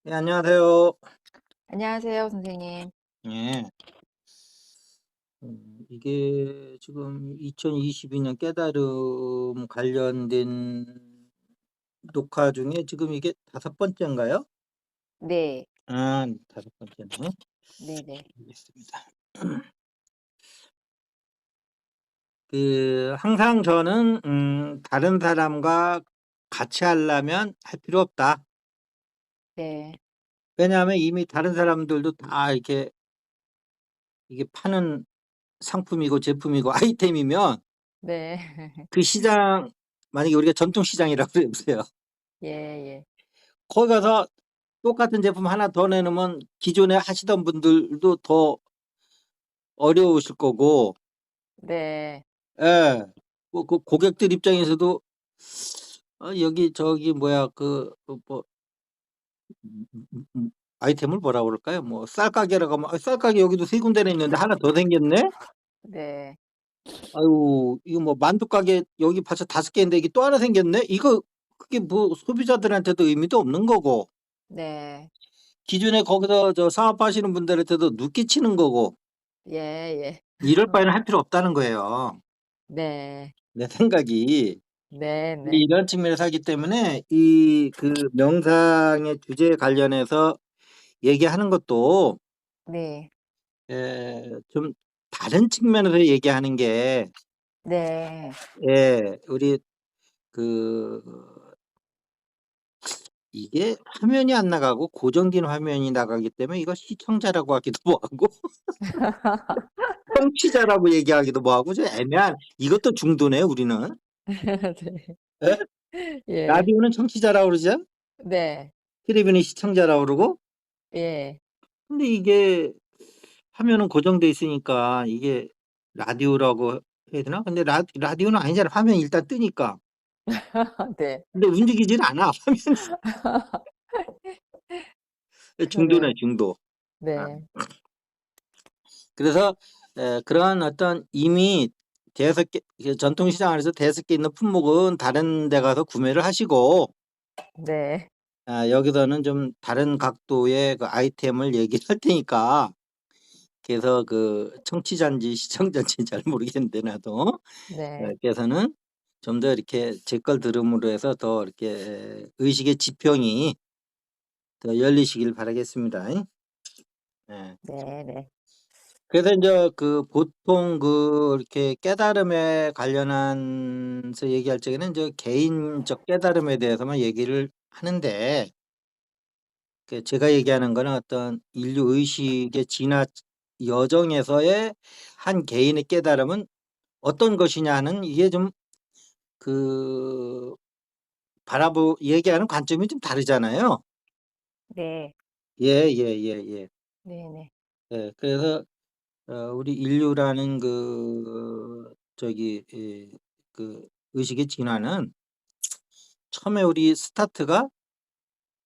네, 안녕하세요. 안녕하세요, 선생님. 예. 이게 지금 2022년 깨달음 관련된 녹화 중에 지금 이게 다섯 번째인가요? 네. 아, 다섯 번째네. 네네. 알겠습니다. 항상 저는 다른 사람과 같이 하려면 할 필요 없다. 네. 왜냐하면 이미 다른 사람들도 다 이렇게 이게 파는 상품이고 제품이고 아이템이면 네. 그 시장, 만약에 우리가 전통 시장이라고 해 보세요. 예예. 거기 가서 똑같은 제품 하나 더 내놓으면 기존에 하시던 분들도 더 어려우실 거고, 네. 예. 뭐 그 고객들 입장에서도 여기 저기 뭐야 뭐 아이템을 뭐라 그럴까요? 뭐 쌀 가게라고 하면 '아, 쌀 가게 여기도 세 군데나 있는데 하나 더 생겼네. 네. 아유, 이거 뭐 만두 가게 여기 벌써 다섯 개인데 이게 또 하나 생겼네.' 이거 그게 뭐 소비자들한테도 의미도 없는 거고, 네. 기존에 거기서 사업하시는 분들한테도 눈 끼치는 거고, 예예. 이럴 바에는 할 필요 없다는 거예요, 네. 내 생각이. 네네. 이런 측면에서 하기 때문에 이 명상의 주제에 관련해서 얘기하는 것도 네. 좀 다른 측면에서 얘기하는 게, 네. 우리 그 이게 화면이 안 나가고 고정된 화면이 나가기 때문에 이거 시청자라고 하기도 뭐하고 청취자라고 얘기하기도 뭐하고 좀 애매한, 이것도 중도네요, 우리는. 네. 예? 예. 라디오는 청취자라고 그러죠. 네. 텔레비는 시청자라고 그러고. 예. 근데 이게 화면은 고정돼 있으니까 이게 라디오라고 해야 되나? 근데 라디오는 아니잖아. 화면이 일단 뜨니까. 네. 근데 움직이질 않아, 화면이. 중도네, 네. 중도. 아. 네. 그래서 그러한 어떤 이미 대여섯 개, 전통시장 안에서 대여섯 개 있는 품목은 다른 데 가서 구매를 하시고, 네. 여기서는 좀 다른 각도의 그 아이템을 얘기할 테니까, 그래서 청취자인지 시청자인지 잘 모르겠는데 나도. 네. 그래서는 좀 더 이렇게 제 걸 들음으로 해서 더 이렇게 의식의 지평이 더 열리시길 바라겠습니다. 예. 네네. 그래서 인제 보통 이렇게 깨달음에 관련해서 얘기할 적에는 이제 개인적 깨달음에 대해서만 얘기를 하는데, 제가 얘기하는 거는 어떤 인류 의식의 진화 여정에서의 한 개인의 깨달음은 어떤 것이냐는, 이게 좀 그 얘기하는 관점이 좀 다르잖아요. 네. 예예예예. 네네. 그래서 우리 인류라는 의식의 진화는 처음에 우리 스타트가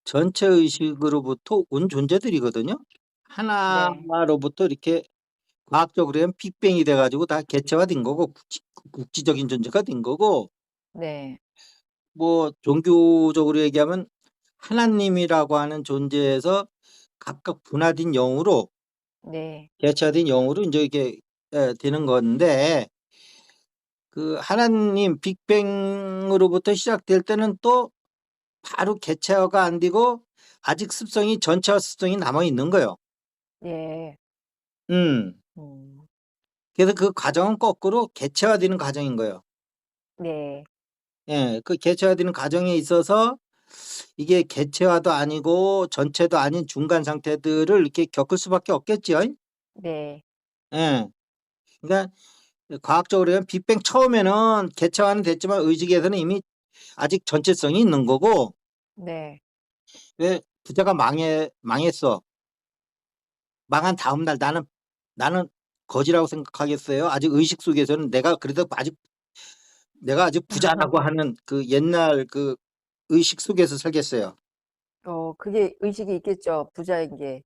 전체 의식으로부터 온 존재들이거든요. 네. 하나로부터 이렇게 과학적으로 하면 빅뱅이 돼 가지고 다 개체화된 거고, 국지적인 존재가 된 거고, 네. 뭐 종교적으로 얘기하면 하나님이라고 하는 존재에서 각각 분화된 영으로, 네. 개체화된 영으로 인제 이게 되는 건데, 하나님 빅뱅으로부터 시작될 때는 또 바로 개체화가 안 되고 아직 습성이 전체화 습성이 남아 있는 거예요. 예. 음. 음. 그래서 그 과정은 거꾸로 개체화되는 과정인 거예요. 네. 예. 그 개체화되는 과정에 있어서 이게 개체화도 아니고 전체도 아닌 중간 상태들을 이렇게 겪을 수밖에 없겠지요. 네. 예. 그러니까 과학적으로 하면 빅뱅 처음에는 개체화는 됐지만 의식에서는 이미 아직 전체성이 있는 거고, 네. 왜 부자가 망했어. 망한 다음 날 나는 거지라고 생각하겠어요? 아직 의식 속에서는 내가 아직 부자라고 하는 그 옛날 의식 속에서 살겠어요. 그게 의식이 있겠죠, 부자인 게.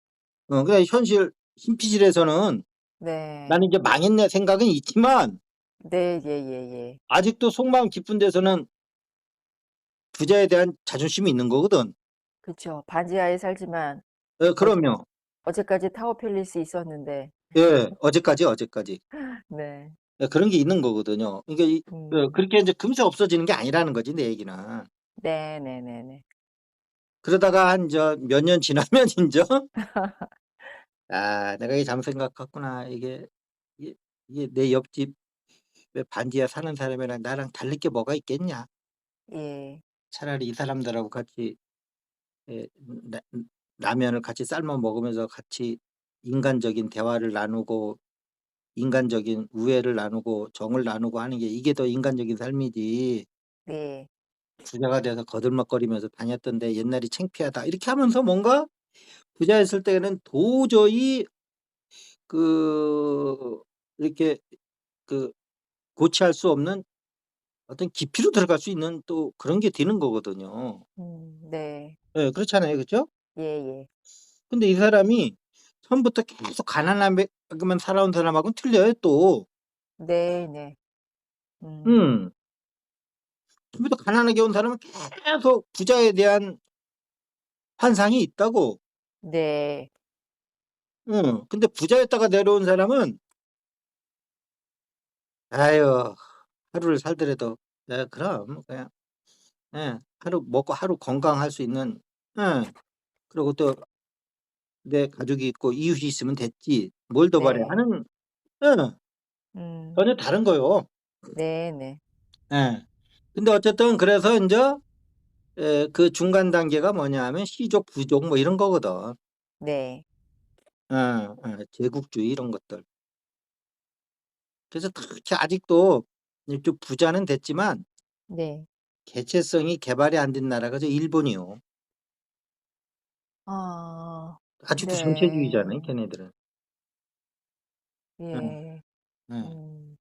그냥 현실 신피질에서는 네. '나는 이제 망했네.' 생각은 있지만, 네. 예예예. 아직도 속마음 깊은 데서는 부자에 대한 자존심이 있는 거거든. 그쵸. 반지하에 살지만 어제 그럼요. 어제까지 타워 팰리스 있었는데. 예. 어제까지. 네. 예, 그런 게 있는 거거든요. 그러니까 음. 그렇게 인제 금세 없어지는 게 아니라는 거지 내 얘기는. 네네네네. 그러다가 한 몇 년 지나면 인제 '아 내가 이게 잘못 생각했구나. 이게 이게 내 옆집 왜 반지하 사는 사람이랑 나랑 다를 게 뭐가 있겠냐. 예. 차라리 이 사람들하고 같이 예 라 라면을 같이 삶아 먹으면서 같이 인간적인 대화를 나누고 인간적인 우애를 나누고 정을 나누고 하는 게 이게 더 인간적인 삶이지 네. 부자가 돼서 거들먹거리면서 다녔던데 옛날이 창피하다.' 이렇게 하면서 뭔가 부자였을 때는 도저히 그 이렇게 그 고치할 수 없는 어떤 깊이로 들어갈 수 있는 또 그런 게 되는 거거든요. 네. 예 그렇잖아요. 그죠? 예예. 근데 이 사람이 처음부터 계속 가난하게만 살아온 사람하고는 틀려요 또. 네네. 음. 처음부터 가난하게 온 사람은 계속 부자에 대한 환상이 있다고. 네. 근데 부자였다가 내려온 사람은 아유 하루를 살더라도 그럼 그냥 하루 먹고 하루 건강할 수 있는 예 그리고 또 내 가족이 있고 이웃이 있으면 됐지 뭘 더 바래 네. 하는 예 음. 전혀 다른 거요. 네네. 예. 근데 어쨌든 그래서 인제 그 중간 단계가 뭐냐 하면 시족, 부족 뭐 이런 거거든. 네. 제국주의 이런 것들. 그래서 특히 아직도 좀 부자는 됐지만 네. 개체성이 개발이 안 된 나라가 일본이요. 아. 아직도 전체주의잖아요 네. 걔네들은. 예. 예. 예. 음.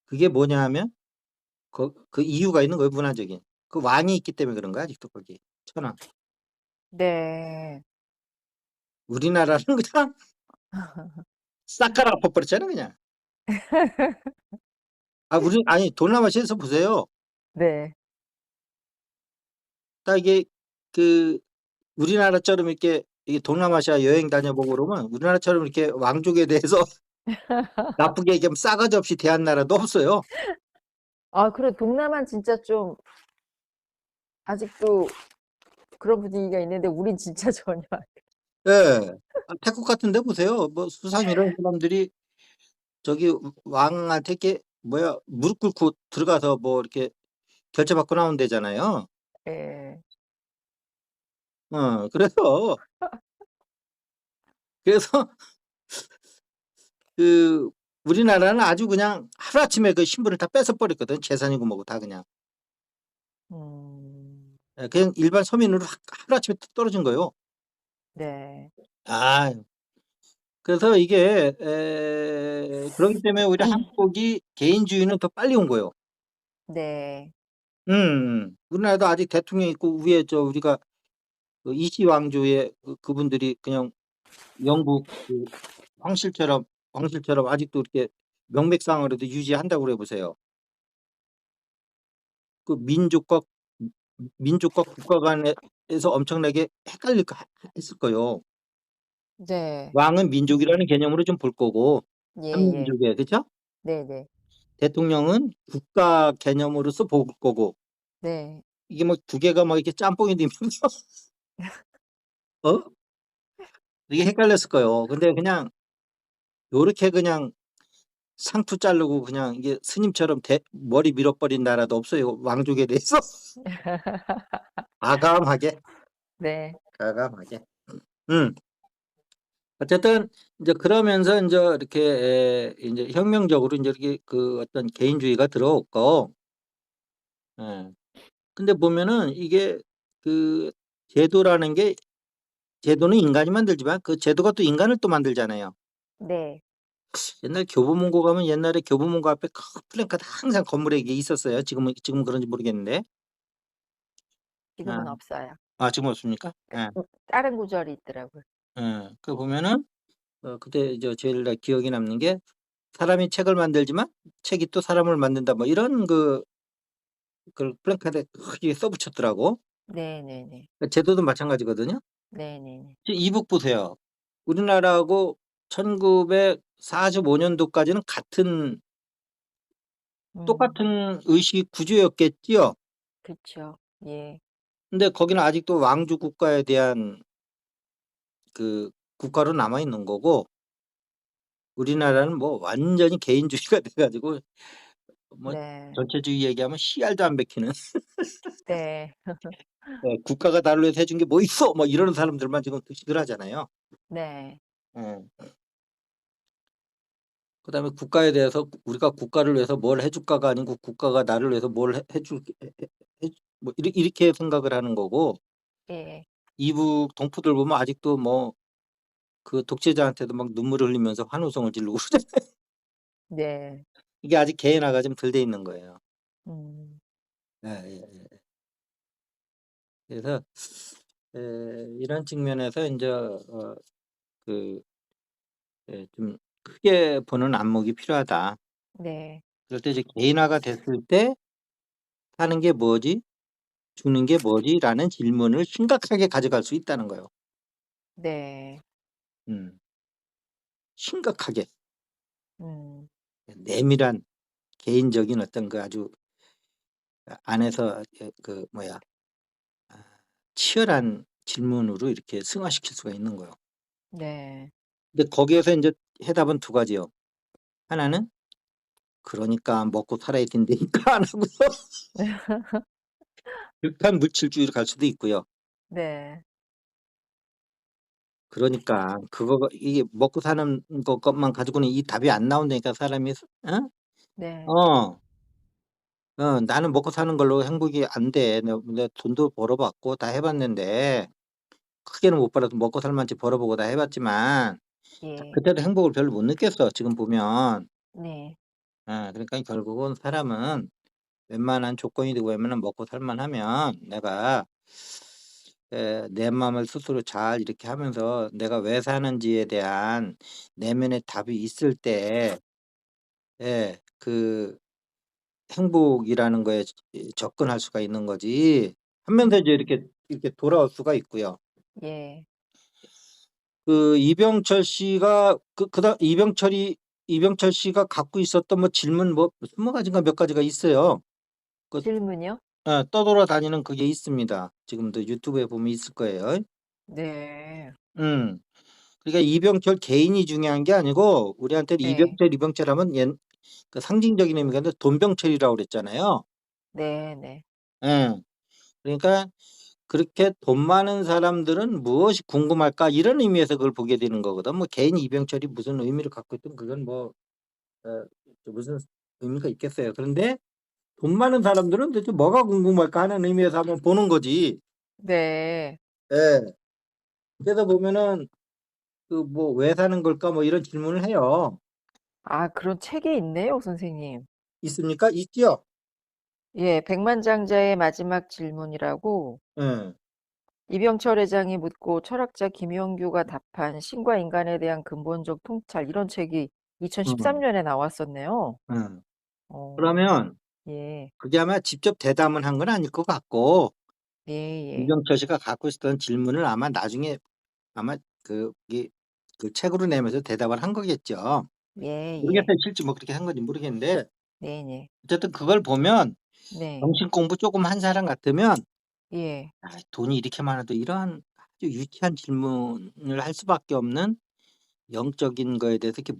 그게 뭐냐 하면 그 이유가 있는 거예요 문화적인. 그 왕이 있기 때문에 그런 거야 아직도 거기 천황. 네. 우리나라는 그냥 싹 갈아엎어 버렸잖아요 그냥. 아니 동남아시아에서 보세요. 네. 딱 이게 그 우리나라처럼 이렇게 이 동남아시아 여행 다녀보고 그러면 우리나라처럼 이렇게 왕족에 대해서 나쁘게 얘기하면 싸가지 없이 대한 나라도 없어요. 아 그래 동남아는 진짜 좀 아직도 그런 분위기가 있는데 우린 진짜 전혀 예. 태국 같은 데 보세요. 뭐 수상 이런 사람들이 저기 왕한테 이렇게 무릎 꿇고 들어가서 뭐 이렇게 결제받고 나오는 데잖아요. 예. 그래서 그 우리나라는 아주 그냥 하루아침에 그 신분을 다 뺏어 버렸거든. 재산이고 뭐고 다 그냥. 음. 그냥 일반 서민으로 하루아침에 뚝 떨어진 거예요. 네. 아 그래서 이게 그러기 때문에 오히려 한국이 개인주의는 더 빨리 온 거예요. 네. 우리나라도 아직 대통령 있고 위에 우리가 그 이씨 왕조의 그분들이 그냥 영국 왕실처럼 아직도 이렇게 명맥상으로도 유지한다고 그래 보세요. 그 민족과 국가 간에서 엄청나게 헷갈릴 거 했을 거예요. 네. 왕은 음. 민족이라는 개념으로 좀 볼 거고 예예. 한민족에 그죠? 네네. 대통령은 국가 개념으로서 볼 거고 네. 이게 뭐 두 개가 막 이렇게 짬뽕이 되면서 어? 이게 헷갈렸을 거예요. 근데 그냥 요렇게 그냥 상투 자르고 그냥 이게 스님처럼 머리 밀어버린 나라도 없어요, 왕족에 대해서. 과감하게, 네. 과감하게. 음. 어쨌든 인제 그러면서 인제 이렇게 인제 혁명적으로 인제 이렇게 그 어떤 개인주의가 들어왔고 근데 보면은 이게 그 제도라는 게 제도는 인간이 만들지만 그 제도가 또 인간을 또 만들잖아요. 네. 옛날 교보문고 가면 옛날에 교보문고 앞에 큰 플래카드 항상 건물에 이게 있었어요. 지금은 그런지 모르겠는데. 지금은 아. 없어요. 지금 없습니까? 예. 다른 구절이 있더라고요. 예. 그 보면은 그때 제일 기억에 남는 게 "사람이 책을 만들지만 책이 또 사람을 만든다." 뭐 이런 그 플래카드에 크게 써 붙였더라고. 네네네. 제도도 마찬가지거든요. 네네네. 지금 이북 보세요. 우리나라하고 1945 년도까지는 음. 똑같은 의식 구조였겠지요. 그쵸. 예. 근데 거기는 아직도 왕조 국가에 대한 그 국가로 남아 있는 거고, 우리나라는 뭐 완전히 개인주의가 돼 가지고 뭐 네. 전체주의 얘기하면 씨알도 안 베끼는 네. 예, "국가가 나를 위해서 해준 게 뭐 있어?" 뭐 이러는 사람들만 지금 득식을 하잖아요. 네. 예. 그다음에 국가에 대해서 우리가 국가를 위해서 뭘 해 줄까가 아니고 국가가 나를 위해서 뭘 해줄 해 뭐 이렇게 생각을 하는 거고, 예. 이북 동포들 보면 아직도 뭐 그 독재자한테도 막 눈물을 흘리면서 환호성을 지르고 그러잖아요. 네. 이게 아직 개인화가 좀 덜 돼 있는 거예요. 음. 예예예. 그래서 이런 측면에서 인제 그 좀 크게 보는 안목이 필요하다. 네. 그럴 때 이제 개인화가 됐을 때 '사는 게 뭐지? 주는 게 뭐지?'라는 질문을 심각하게 가져갈 수 있다는 거예요. 네. 음. 심각하게. 음. 내밀한 개인적인 어떤 그 아주 안에서 그 뭐야, 아 치열한 질문으로 이렇게 승화시킬 수가 있는 거예요. 네. 근데 거기에서 인제 해답은 두 가지요. 하나는 그러니까 먹고 살아야 된다니까 안 하고서 극한 물질주의로 갈 수도 있고요. 네. 그러니까 그거가 이게 먹고 사는 것만 가지고는 이 답이 안 나온다니까 사람이 어? 네. 어. '나는 먹고 사는 걸로 행복이 안 돼. 내가 돈도 벌어 봤고 다 해 봤는데 크게는 못 벌어도 먹고 살 만치 벌어 보고 다 해 봤지만 예. 그때도 행복을 별로 못 느꼈어 지금 보면.' 네. 그러니까 결국은 사람은 웬만한 조건이 되고 웬만하면 먹고 살 만하면 내가 내 마음을 스스로 잘 이렇게 하면서 내가 왜 사는지에 대한 내면의 답이 있을 때 그 행복이라는 거에 접근할 수가 있는 거지, 하면서 이제 음. 이렇게 돌아올 수가 있고요. 예. 그 이병철 씨가 이병철 씨가 갖고 있었던 뭐 질문 뭐 20 가지인가 몇 가지가 있어요. 그 질문이요? 떠돌아다니는 그게 있습니다. 지금도 유튜브에 보면 있을 거예요. 네. 음. 그러니까 이병철 개인이 중요한 게 아니고 우리한테는 네. 이병철 하면 그 상징적인 의미가 있는데 돈병철이라고 그랬잖아요. 네네. 예. 그러니까 그렇게 '돈 많은 사람들은 무엇이 궁금할까?' 이런 의미에서 그걸 보게 되는 거거든. 뭐 개인 이병철이 무슨 의미를 갖고 있든 그건 뭐 어 무슨 의미가 있겠어요. 그런데 '돈 많은 사람들은 도대체 뭐가 궁금할까?' 하는 의미에서 한번 보는 거지. 네. 예. 그래서 보면은 그 뭐 "왜 사는 걸까?" 뭐 이런 질문을 해요. 아 그런 책이 있네요, 선생님. 있습니까? 있지요? 예. 백만장자의 마지막 질문이라고 예. 이병철 회장이 묻고 철학자 김용규가 답한 신과 인간에 대한 근본적 통찰 이런 책이 2013 어. 년에 나왔었네요. 예. 어. 그러면 예. 그게 아마 직접 대담을 한 건 아닐 것 같고, 예예. 이병철 씨가 갖고 있었던 질문을 아마 나중에 아마 그게 그 책으로 내면서 대답을 한 거겠죠. 예예. 모르겠어요. 실제 뭐 그렇게 한 건지 모르겠는데 네네. 어쨌든 그걸 보면 네. 정신 공부 쪼금 한 사람 같으면 예. '아 돈이 이렇게 많아도 이러한 아주 유치한 질문을 할 수밖에 없는 영적인 거에 대해서 이렇게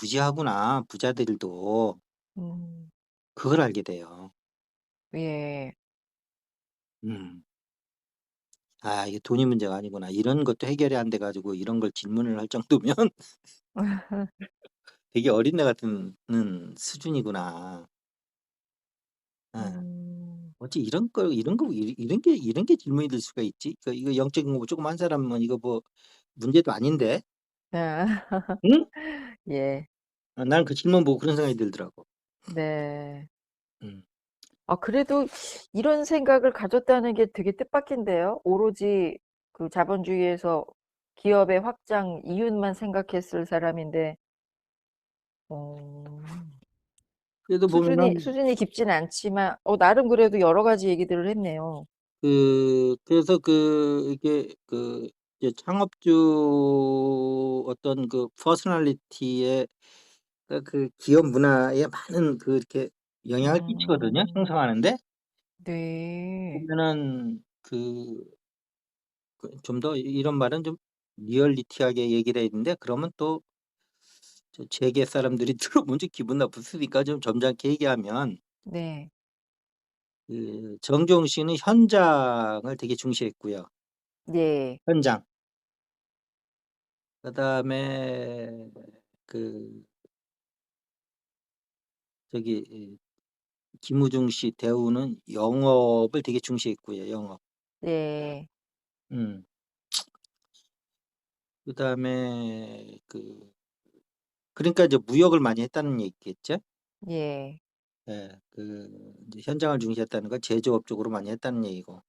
무지하구나, 부자들도.' 음. 그걸 알게 돼요. 예. 음. '아 이게 돈이 문제가 아니구나. 이런 것도 해결이 안 돼 가지고 이런 걸 질문을 할 정도면 되게 어린애 같은 수준이구나.' 예. 음. 어찌 이런 게 질문이 될 수가 있지? 이거 영적인 거 조금 한 사람은 이거 뭐 문제도 아닌데. 아. 응? 예. 나는 그 질문 보고 그런 생각이 들더라고. 네. 음. 아 그래도 이런 생각을 가졌다는 게 되게 뜻밖인데요. 오로지 그 자본주의에서 기업의 확장 이윤만 생각했을 사람인데 어 그래도 보면은 수준이 깊진 않지만 나름 그래도 여러 가지 얘기들을 했네요. 그래서 이게 이제 창업주 어떤 그 퍼스널리티의 기업 문화에 많은 이렇게 영향을 끼치거든요, 음. 형성하는 데. 네. 보면은 좀 더 이런 말은 좀 리얼리티하게 얘기를 해야 되는데, 그러면 또 재계 사람들이 들어보면 좀 기분 나쁠 수도 있으니까 좀 점잖게 얘기하면, 네. 정종 씨는 현장을 되게 중시했고요. 네. 현장. 그다음에 그 저기 김우중 씨, 대우는 영업을 되게 중시했고요, 영업. 네. 음. 그다음에 그러니까 이제 무역을 많이 했다는 얘기겠죠? 예. 예. 이제 현장을 중시했다는 건 제조업 쪽으로 많이 했다는 얘기고,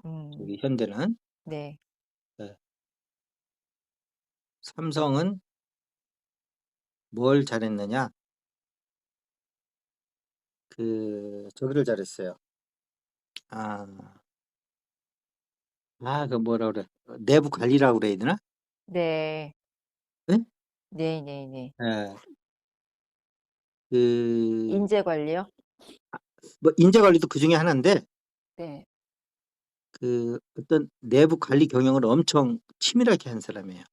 음. 저기 현대는. 네. 예. 삼성은 뭘 잘했느냐? 저기를 잘했어요. 아. 뭐라 그래. 내부 관리라고 그래야 되나? 네. 예? 네네네. 예. 그 인재 관리요? 뭐 인재 관리도 그중에 하나인데, 네. 어떤 내부 관리 경영을 엄청 치밀하게 한 사람이에요.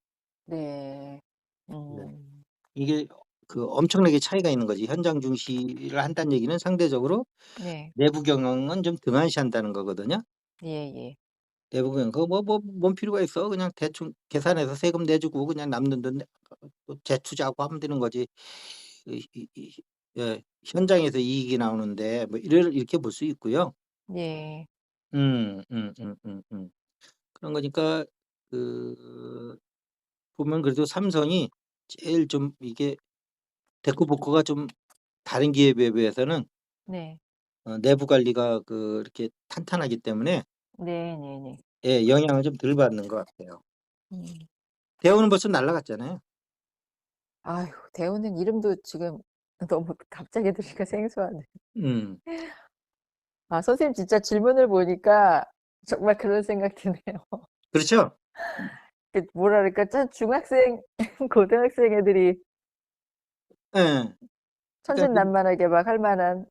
네. 네. 음. 이게 엄청나게 차이가 있는 거지. 현장 중시를 한다는 얘기는 상대적으로 네. 내부 경영은 좀 등한시한다는 거거든요. 예예. 내부 경영 그거 뭔 필요가 있어. 그냥 대충 계산해서 세금 내주고 그냥 남는 돈 또 재투자하고 하면 되는 거지. 예. 현장에서 이익이 나오는데 뭐 이렇게 볼 수 있고요. 네. 그런 거니까 그 보면 그래도 삼성이 제일 좀 이게 대꾸보꾸가 좀 다른 기업에 비해서는 네. 내부 관리가 이렇게 탄탄하기 때문에, 네네네. 예, 영향을 좀 덜 받는 것 같아요. 음. 대우는 벌써 날라갔잖아요. 아유, 대우는 이름도 지금 너무 갑자기 들으니까 생소하네. 음. 아, 선생님 진짜 질문을 보니까 정말 그런 생각 드네요. 그렇죠? 그 뭐라 그럴까? 참 중학생, 고등학생 애들이 예. 그러니까 천진난만하게 막 할 만한.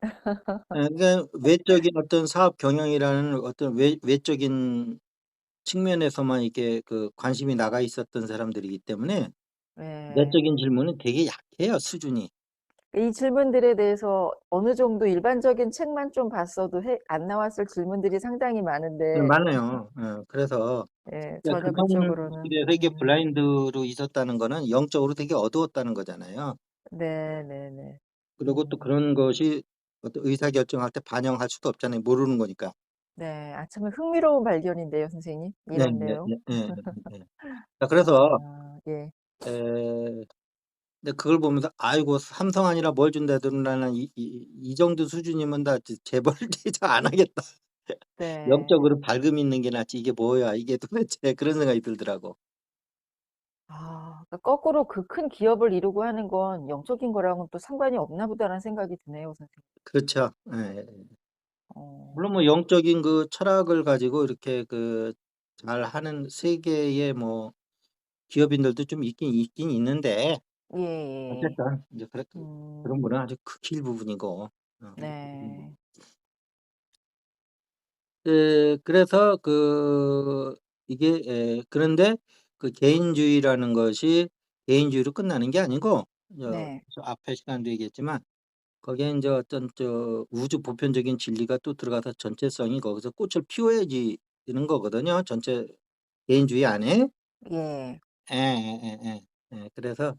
그러니까 외적인 어떤 사업 경영이라는 어떤 외적인 측면에서만 이렇게 관심이 나가 있었던 사람들이기 때문에 예. 내적인 질문은 되게 약해요, 수준이. 이 질문들에 대해서 어느 정도 일반적인 책만 좀 봤어도 안 나왔을 질문들이 상당히 네, 많은데, 많아요. 그래서 예, 그러니까 전혀 그런 그쪽으로는. 식에서 이게 블라인드로 있었다는 거는 영적으로 되게 어두웠다는 거잖아요. 네네네. 그리고 또 그런 것이 어떤 의사결정할 때 반영할 수도 없잖아요, 모르는 거니까. 네. 아, 참 흥미로운 발견인데요, 선생님. 이런 내용. 예예예예예예. 그래서 아, 예. 에 근데 그걸 보면서 '아이고, 삼성 아니라 뭘 준다더라는 이 정도 수준이면 나 재벌 제자 안 하겠다. 네. 영적으로 밝음 있는 게 낫지 이게 뭐야 이게 도대체.' 그런 생각이 들더라고. 아, 그러니까 거꾸로 그 큰 기업을 이루고 하는 건 '영적인 거랑은 또 상관이 없나 보다.'라는 생각이 드네요, 선생님. 그렇죠. 예예. 어. 물론 뭐 영적인 철학을 가지고 이렇게 잘하는 세계의 뭐 기업인들도 좀 있긴 있는데, 예예. 어쨌든 인제 그런 음. 거는 아주 극히 일부분이고. 네. 그래서 이게 그런데 개인주의라는 것이 개인주의로 끝나는 게 아니고, 네. 저 앞에 시간에도 얘기했지만 거기에 인제 어떤 우주 보편적인 진리가 또 들어가서 전체성이 거기서 꽃을 피워야지 되는 거거든요, 전체 개인주의 안에. 예. 예예예예. 그래서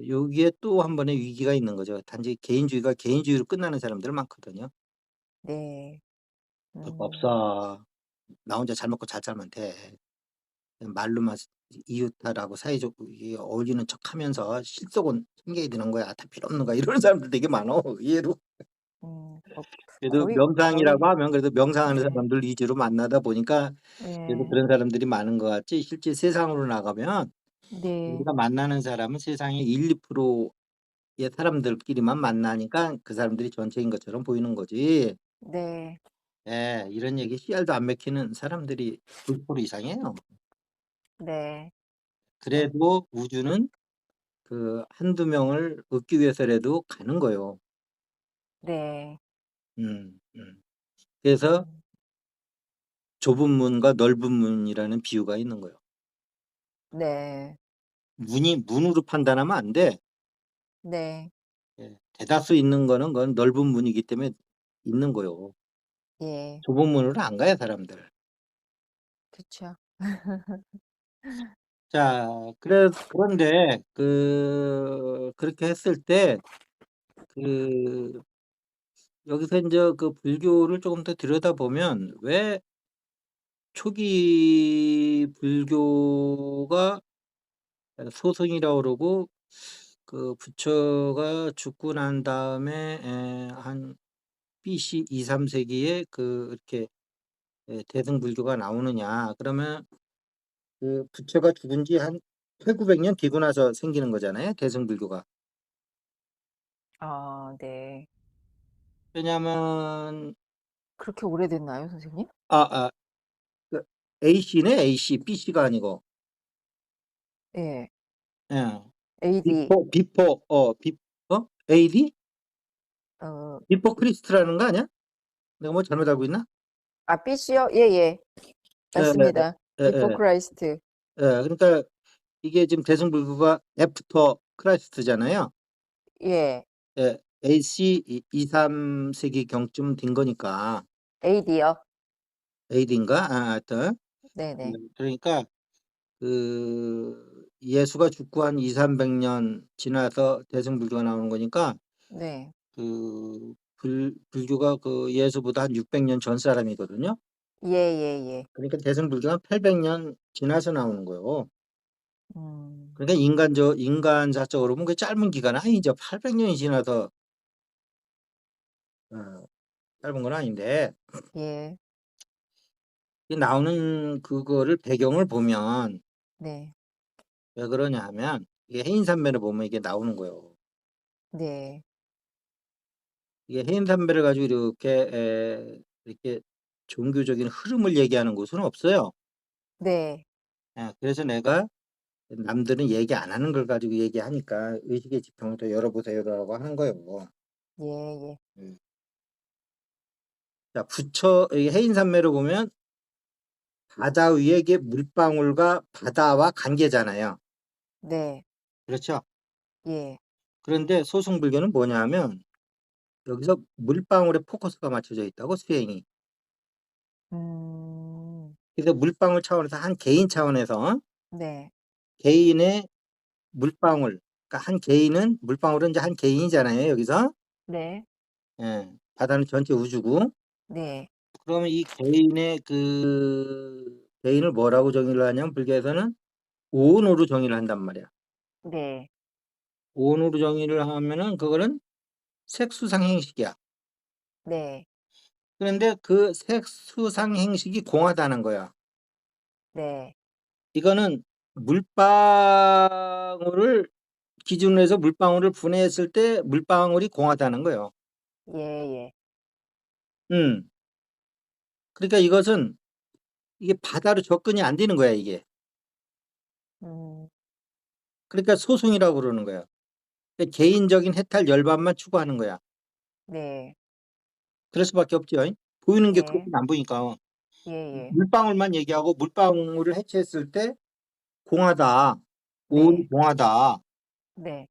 여기에 또 한 번의 위기가 있는 거죠. 단지 개인주의가 개인주의로 끝나는 사람들 많거든요. 네. 별거 음. 없어. 나 혼자 잘 먹고 잘 살면 돼. 그냥 말로만 이웃하라고 사이좋고 이게 어울리는 척하면서 실속은 챙겨야 되는 거야. 다 필요 없는 거야. 이러는 사람들 되게 많어, 의외로. 뭐 그래도 명상이라고 거의 하면 그래도 명상하는 네. 사람들 위주로 만나다 보니까 그래도 예. 그런 사람들이 많은 것 같지, 실제 세상으로 나가면 네. 우리가 만나는 사람은 세상의 1-2%의 사람들끼리만 만나니까 그 사람들이 전체인 것처럼 보이는 거지. 네. 예. 이런 얘기 씨알도 안 맥히는 사람들이 90% 이상이에요. 네. 그래도 우주는 그 한두 명을 얻기 위해서라도 가는 거예요. 네. 그래서 음. 좁은 문과 넓은 문이라는 비유가 있는 거예요. 네. 문으로 판단하면 안 돼. 네. 예. 대다수 있는 거는 그건 넓은 문이기 때문에 있는 거요. 예. 좁은 문으로 안 가요, 사람들. 그쵸. 자, 그런데 그렇게 했을 때 그 여기서 인제 그 불교를 조금 더 들여다보면 왜 초기 불교가 소승이라고 그러고 그 부처가 죽고 난 다음에 한 BC 2-3 세기에 이렇게 대승불교가 나오느냐. 그러면 그 부처가 죽은 지 한 800-900년 뒤고 나서 생기는 거잖아요, 대승불교가. 아 네. 왜냐하면 그렇게 오래됐나요, 선생님? 아아 그 AC네 AC, BC가 아니고. 예. 예. AD. AD? 어 비포 크리스트라는 거 아니야? 내가 뭐 잘못 알고 있나? BC요? 예예. 예예예. 맞습니다. 비포 예예. 크라이스트. 그러니까 이게 지금 대승불교가 애프터 크라이스트잖아요. 예. 예. AC 2-3 세기경쯤 된 거니까. AD요? AD인가? 하여튼 네네. 그러니까 예수가 죽고 한 200-300년 지나서 대승불교가 나오는 거니까 네. 불교가 예수보다 한 600년 전 사람이거든요. 예예예. 그러니까 대승불교가 한 800년 지나서 나오는 거예요. 음. 그러니까 인간사적으로 보면 그 짧은 기간 아니죠. 800 년이 지나서 어 짧은 건 아닌데 예. 이 나오는 그거를 배경을 보면 네. 왜 그러냐 하면 이게 해인산매를 보면 이게 나오는 거예요. 네. 이게 해인산매를 가지고 이렇게 종교적인 흐름을 얘기하는 곳은 없어요. 네. 그래서 내가 남들은 얘기 안 하는 걸 가지고 얘기하니까 의식의 지평을 더 열어보세요라고 하는 거예요. 예예. 음. 자, 이 해인산매를 보면 바다 위에 이게 물방울과 바다와 관계잖아요. 네. 그렇죠? 예. 그런데 소승불교는 뭐냐 하면 여기서 물방울에 포커스가 맞춰져 있다고, 수행이. 음. 그래서 물방울 차원에서 한 개인 차원에서 네. 개인의 물방울, 그러니까 한 개인은 물방울은 이제 한 개인이잖아요, 여기서. 네. 예. 바다는 전체 우주고. 네. 그러면 이 개인의 개인을 뭐라고 정의를 하냐면 불교에서는 오온으로 정의를 한단 말이야. 네. 오온으로 정의를 하면은 그거는 색수상 행식이야. 네. 그런데 그 색수상 행식이 공하다는 거야. 네. 이거는 물방울을 기준으로 해서 물방울을 분해했을 때 물방울이 공하다는 거예요. 예예. 음. 그러니까 이것은 이게 바다로 접근이 안 되는 거야, 이게. 음. 그러니까 소송이라고 그러는 거야. 그러니까 개인적인 해탈 열반만 추구하는 거야. 네. 그럴 수밖에 없죠. 보이는 게 네. 그렇게 안 보이니까. 예예. 물방울만 얘기하고 물방울을 해체했을 때 공하다, 오온이 네. 공하다 네.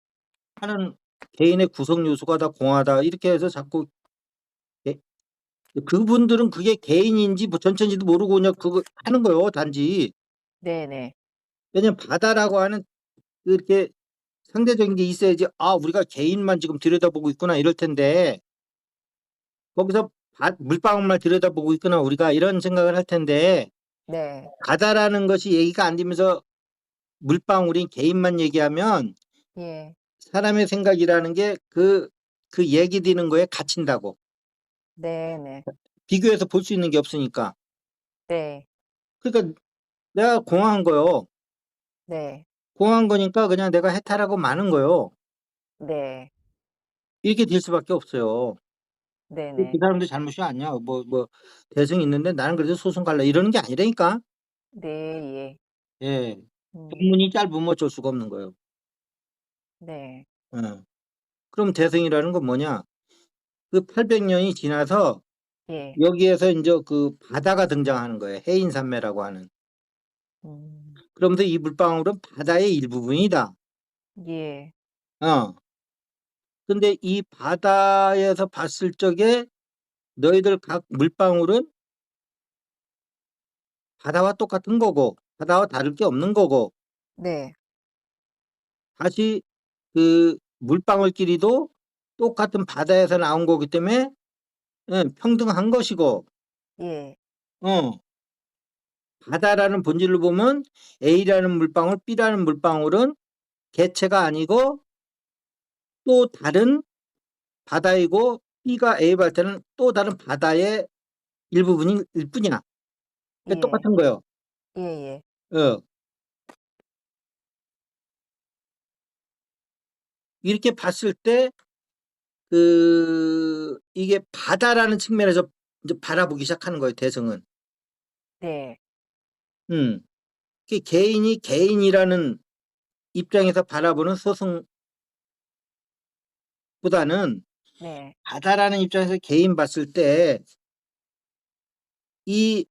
하는 개인의 구성 요소가 다 공하다 이렇게 해서 자꾸 예 그분들은 그게 개인인지 뭐 전체인지도 모르고 그냥 그거 하는 거예요, 단지. 네네. 왜냐면 바다라고 하는 이렇게 상대적인 게 있어야지 '아 우리가 개인만 지금 들여다보고 있구나.' 이럴 텐데 거기서 물방울만 들여다보고 있구나 우리가 이런 생각을 할 텐데 네. 바다라는 것이 얘기가 안 되면서 물방울인 개인만 얘기하면 예. 사람의 생각이라는 게 그 얘기 드는 거에 갇힌다고. 네네. 비교해서 볼 수 있는 게 없으니까. 네. 그러니까 내가 공허한 거요. 네. 공허한 거니까 그냥 내가 해탈하고 마는 거요. 네. 이렇게 될 수밖에 없어요. 그 네네. 사람들 잘못이 아니야. 뭐 대승이 있는데 나는 그래도 소송 갈래 이러는 게 아니라니까. 네 예. 예. 음 본문이 짧으면 어쩔 수가 없는 거예요. 네. 예. 그럼 대승이라는 건 뭐냐? 그 800 년이 지나서 예. 여기에서 인제 그 바다가 등장하는 거예요, 해인산맥이라고 하는. 음 그러면서 이 물방울은 바다의 일부분이다. 예. 어. 근데 이 바다에서 봤을 적에 너희들 각 물방울은 바다와 똑같은 거고 바다와 다를 게 없는 거고 네. 다시 그 물방울끼리도 똑같은 바다에서 나온 거기 때문에 예 평등한 것이고 예. 어 바다라는 본질로 보면 A라는 물방울, B라는 물방울은 개체가 아니고 또 다른 바다이고 B가 A가 할 때는 또 다른 바다의 일부분일 뿐이야. 그게 예. 똑같은 거예요. 예예. 어. 이렇게 봤을 때 이게 바다라는 측면에서 이제 바라보기 시작하는 거예요, 대성은. 네. 음. 그 개인이 개인이라는 입장에서 바라보는 소송보다는 네. 바다라는 입장에서 개인 봤을 때 이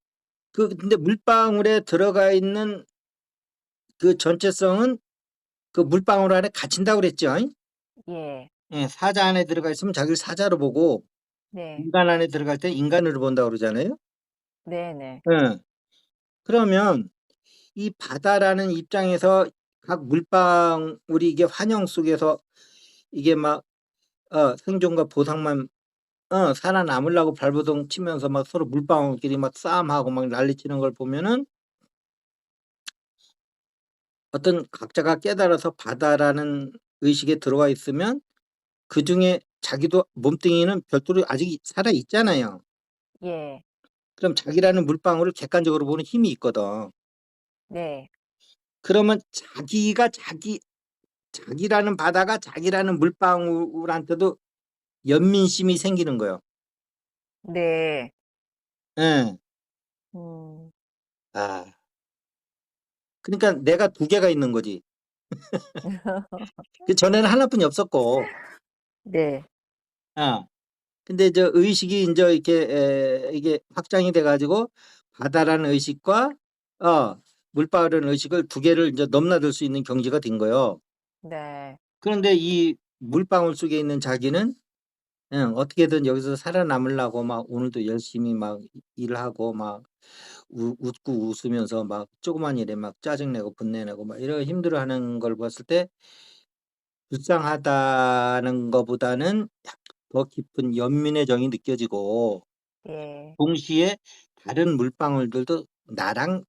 근데 물방울에 들어가 있는 그 전체성은 그 물방울 안에 갇힌다고 그랬죠. 예. 예, 사자 안에 들어가 있으면 자기를 사자로 보고 네. 인간 안에 들어갈 때 인간으로 본다고 그러잖아요. 네네. 예. 그러면 이 바다라는 입장에서 각 물방울이 이게 환영 속에서 이게 막 생존과 보상만 살아남으려고 발버둥 치면서 막 서로 물방울끼리 막 싸움하고 막 난리치는 걸 보면은 어떤 각자가 깨달아서 바다라는 의식에 들어와 있으면 그중에 자기도 몸뚱이는 별도로 아직 살아 있잖아요. 예. 그럼 자기라는 물방울을 객관적으로 보는 힘이 있거든. 네. 그러면 자기라는 바다가 자기라는 물방울한테도 연민심이 생기는 거예요. 네. 예. 음. 아. 그러니까 내가 두 개가 있는 거지. 그전에는 하나뿐이 없었고. 네. 어. 근데 저 의식이 인제 이렇게 이게 확장이 돼 가지고 바다라는 의식과 물방울이라는 의식을 두 개를 인제 넘나들 수 있는 경지가 된 거예요. 네. 그런데 이 물방울 속에 있는 자기는 어떻게든 여기서 살아남으려고 막 오늘도 열심히 막 일을 하고 막 웃고 웃으면서 막 조그만 일에 막 짜증 내고 분내 내고 막 이런 힘들어하는 걸 봤을 때 불쌍하다는 거보다는 더 깊은 연민의 정이 느껴지고 예. 동시에 다른 물방울들도 나랑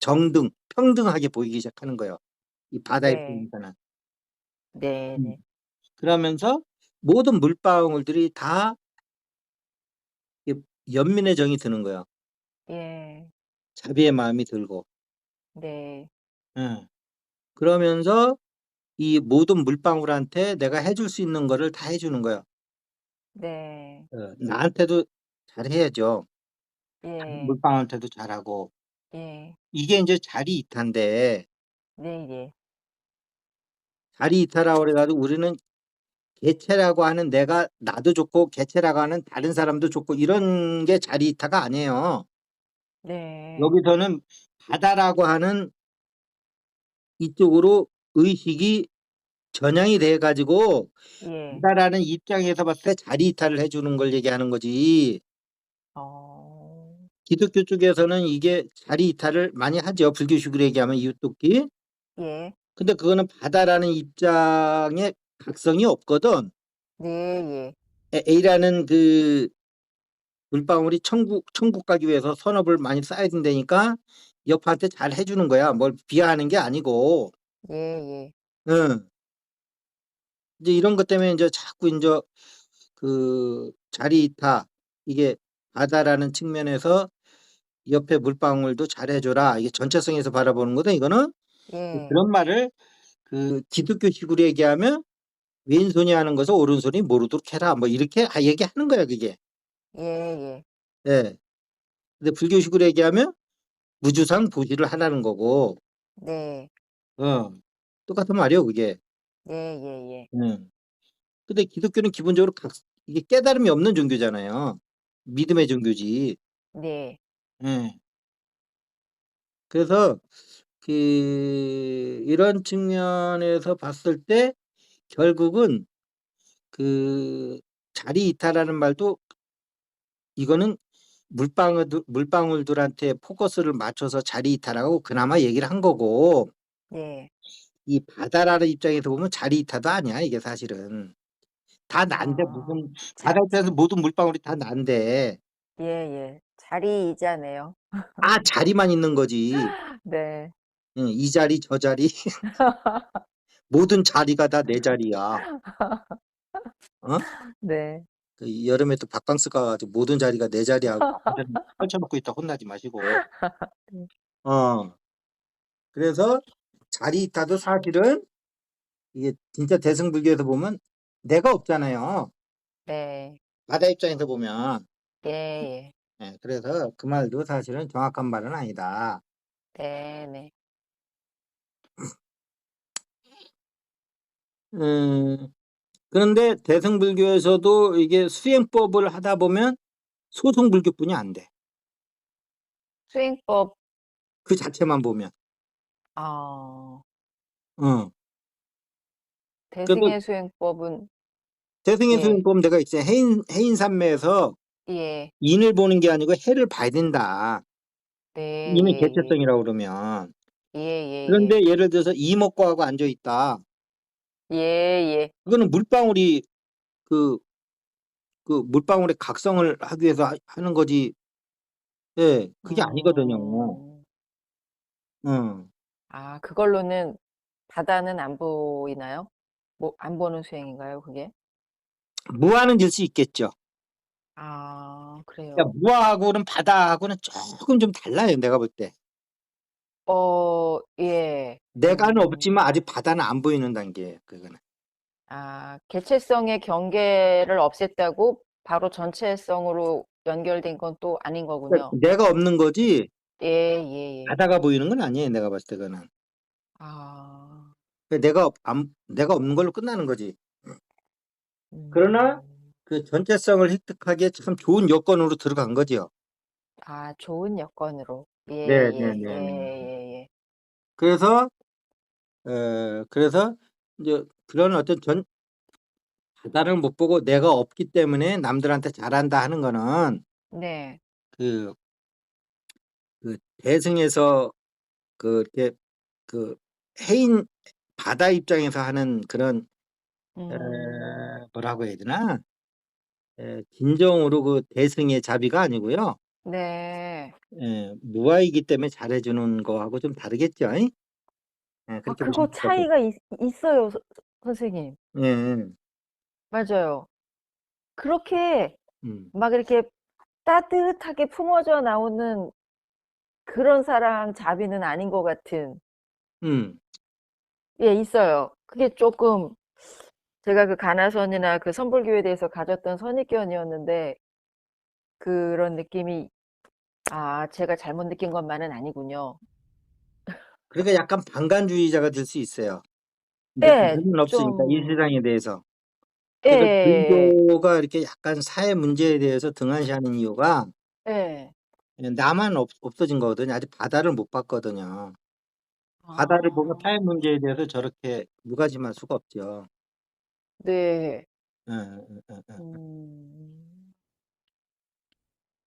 정등, 평등하게 보이기 시작하는 거예요, 이 바다 네. 입장에서는. 네네. 그러면서 모든 물방울들이 다 이 연민의 정이 드는 거예요. 예. 자비의 마음이 들고. 네. 예. 그러면서 이 모든 물방울한테 내가 해줄 수 있는 거를 다 해 주는 거예요. 네. 나한테도 잘해야죠. 다른 예. 물방울한테도 잘하고. 예. 이게 인제 자리이타인데 네예. 자리이타라고 그래 가지고 우리는 개체라고 하는 내가 나도 좋고 개체라고 하는 다른 사람도 좋고 이런 게 자리이타가 아니에요. 네. 여기서는 바다라고 하는 이쪽으로 의식이 전향이 돼 가지고 예. 바다라는 입장에서 봤을 때 자리이탈을 해 주는 걸 얘기하는 거지. 어. 기독교 쪽에서는 이게 자리이탈을 많이 하죠, 불교식으로 얘기하면 이웃돕기. 예. 근데 그거는 바다라는 입장에 각성이 없거든. 네예. A라는 물방울이 천국 가기 위해서 선업을 많이 쌓아야 된다니까 옆한테 잘 해 주는 거야. 뭘 비하하는 게 아니고. 예예. 응. 이제 이런 것 때문에 인제 자꾸 인제 자리이타 이게 바다라는 측면에서 옆에 물방울도 잘해 줘라. 이게 전체성에서 바라보는 거다 이거는. 예. 그런 말을 기독교식으로 얘기하면 왼손이 하는 것을 오른손이 모르도록 해라. 뭐 이렇게 얘기하는 거야, 그게. 예예. 예. 근데 불교식으로 얘기하면 무주상 보시를 하라는 거고, 네. 어, 똑같은 말이에요, 그게. 예예예. 음. 근데 기독교는 기본적으로 이게 깨달음이 없는 종교잖아요. 믿음의 종교지. 네. 예. 그래서 그 이런 측면에서 봤을 때 결국은 그 자리 이탈하는 말도 이거는 물방울들한테 포커스를 맞춰서 자리 이탈하고 그나마 얘기를 한 거고, 네. 이 바다라는 입장에서 보면 자리 이탈도 아니야, 이게 사실은. 다 난데 아. 무슨 바다 입장에서 모든 물방울이 다 난데. 예예. 자리이자네요. 자리만 있는 거지. 네. 응, 이 자리 저 자리 모든 자리가 다 내 자리야. 어? 네. 그 여름에 또 바캉스 가가지고 모든 자리가 내 자리하고 펼쳐놓고 있다 혼나지 마시고. 네. 어. 그래서 자리 이탈도 사실은 이게 진짜 대승불교에서 보면 내가 없잖아요. 네. 바다 입장에서 보면. 예예. 예, 그래서 그 말도 사실은 정확한 말은 아니다. 네네. 음, 그런데 대승불교에서도 이게 수행법을 하다 보면 소승불교뿐이 안 돼. 수행법 그 자체만 보면. 아 어. 그래서 대승의 수행법은 대승의 예. 수행법 내가 이제 해인산매에서 예. 인을 보는 게 아니고 해를 봐야 된다. 네. 인의 예예. 개체성이라고 그러면. 예예예. 그런데 예를 들어서 이목구하고 앉아 있다. 예예. 그거는 물방울이 그, 그 물방울의 각성을 하기 위해서 하는 거지. 예, 그게 아니거든요. 음. 응. 아 그걸로는 바다는 안 보이나요? 뭐 안 보는 수행인가요 그게? 무아는 질 수 있겠죠. 아 그래요? 그러니까 무아하고는 바다하고는 조금 좀 달라요, 내가 볼 때. 예. 내가는 없지만 아직 바다는 안 보이는 단계예요, 그거는. 아 개체성의 경계를 없앴다고 바로 전체성으로 연결된 건 또 아닌 그러니까 거군요. 내가 없는 거지 예예예. 바다가 보이는 건 아니에요, 내가 봤을 때 그거는. 아. 내가 없는 걸로 끝나는 거지. 그러나 음. 그 전체성을 획득하기에 참 좋은 여건으로 들어간 거지요. 아 좋은 여건으로. 예예. 네네네네. 예예예. 그래서 그래서 이제 그런 어떤 바다를 못 보고 내가 없기 때문에 남들한테 잘한다 하는 거는 네. 그 대승에서 이렇게 그 해인 바다 입장에서 하는 그런 음. 뭐라고 해야 되나? 진정으로 그 대승의 자비가 아니고요. 네. 무아이기 때문에 잘해 주는 거하고 좀 다르겠죠? 아 그렇게 보시면 그거 될 것 같아요. 차이가 있어요 선생님. 예. 맞아요. 그렇게 음. 막 이렇게 따뜻하게 품어져 나오는 그런 사랑 자비는 아닌 것 같은 음. 예 있어요. 그게 쪼끔 제가 그 가나선이나 그 선불교에 대해서 가졌던 선입견이었는데 그런 느낌이 제가 잘못 느낀 것만은 아니군요. 그러니까 약간 방관주의자가 될 수 있어요. 예. 알면 없으니까 이 좀 세상에 대해서. 그러니까 예예예예. 불교가 이렇게 약간 사회 문제에 대해서 등한시하는 이유가 예. 나만 없어진 거거든요. 아직 바다를 못 봤거든요. 바다를 보고 아 사회 문제에 대해서 저렇게 무관심할 수가 없죠. 네. 예예예예. 음.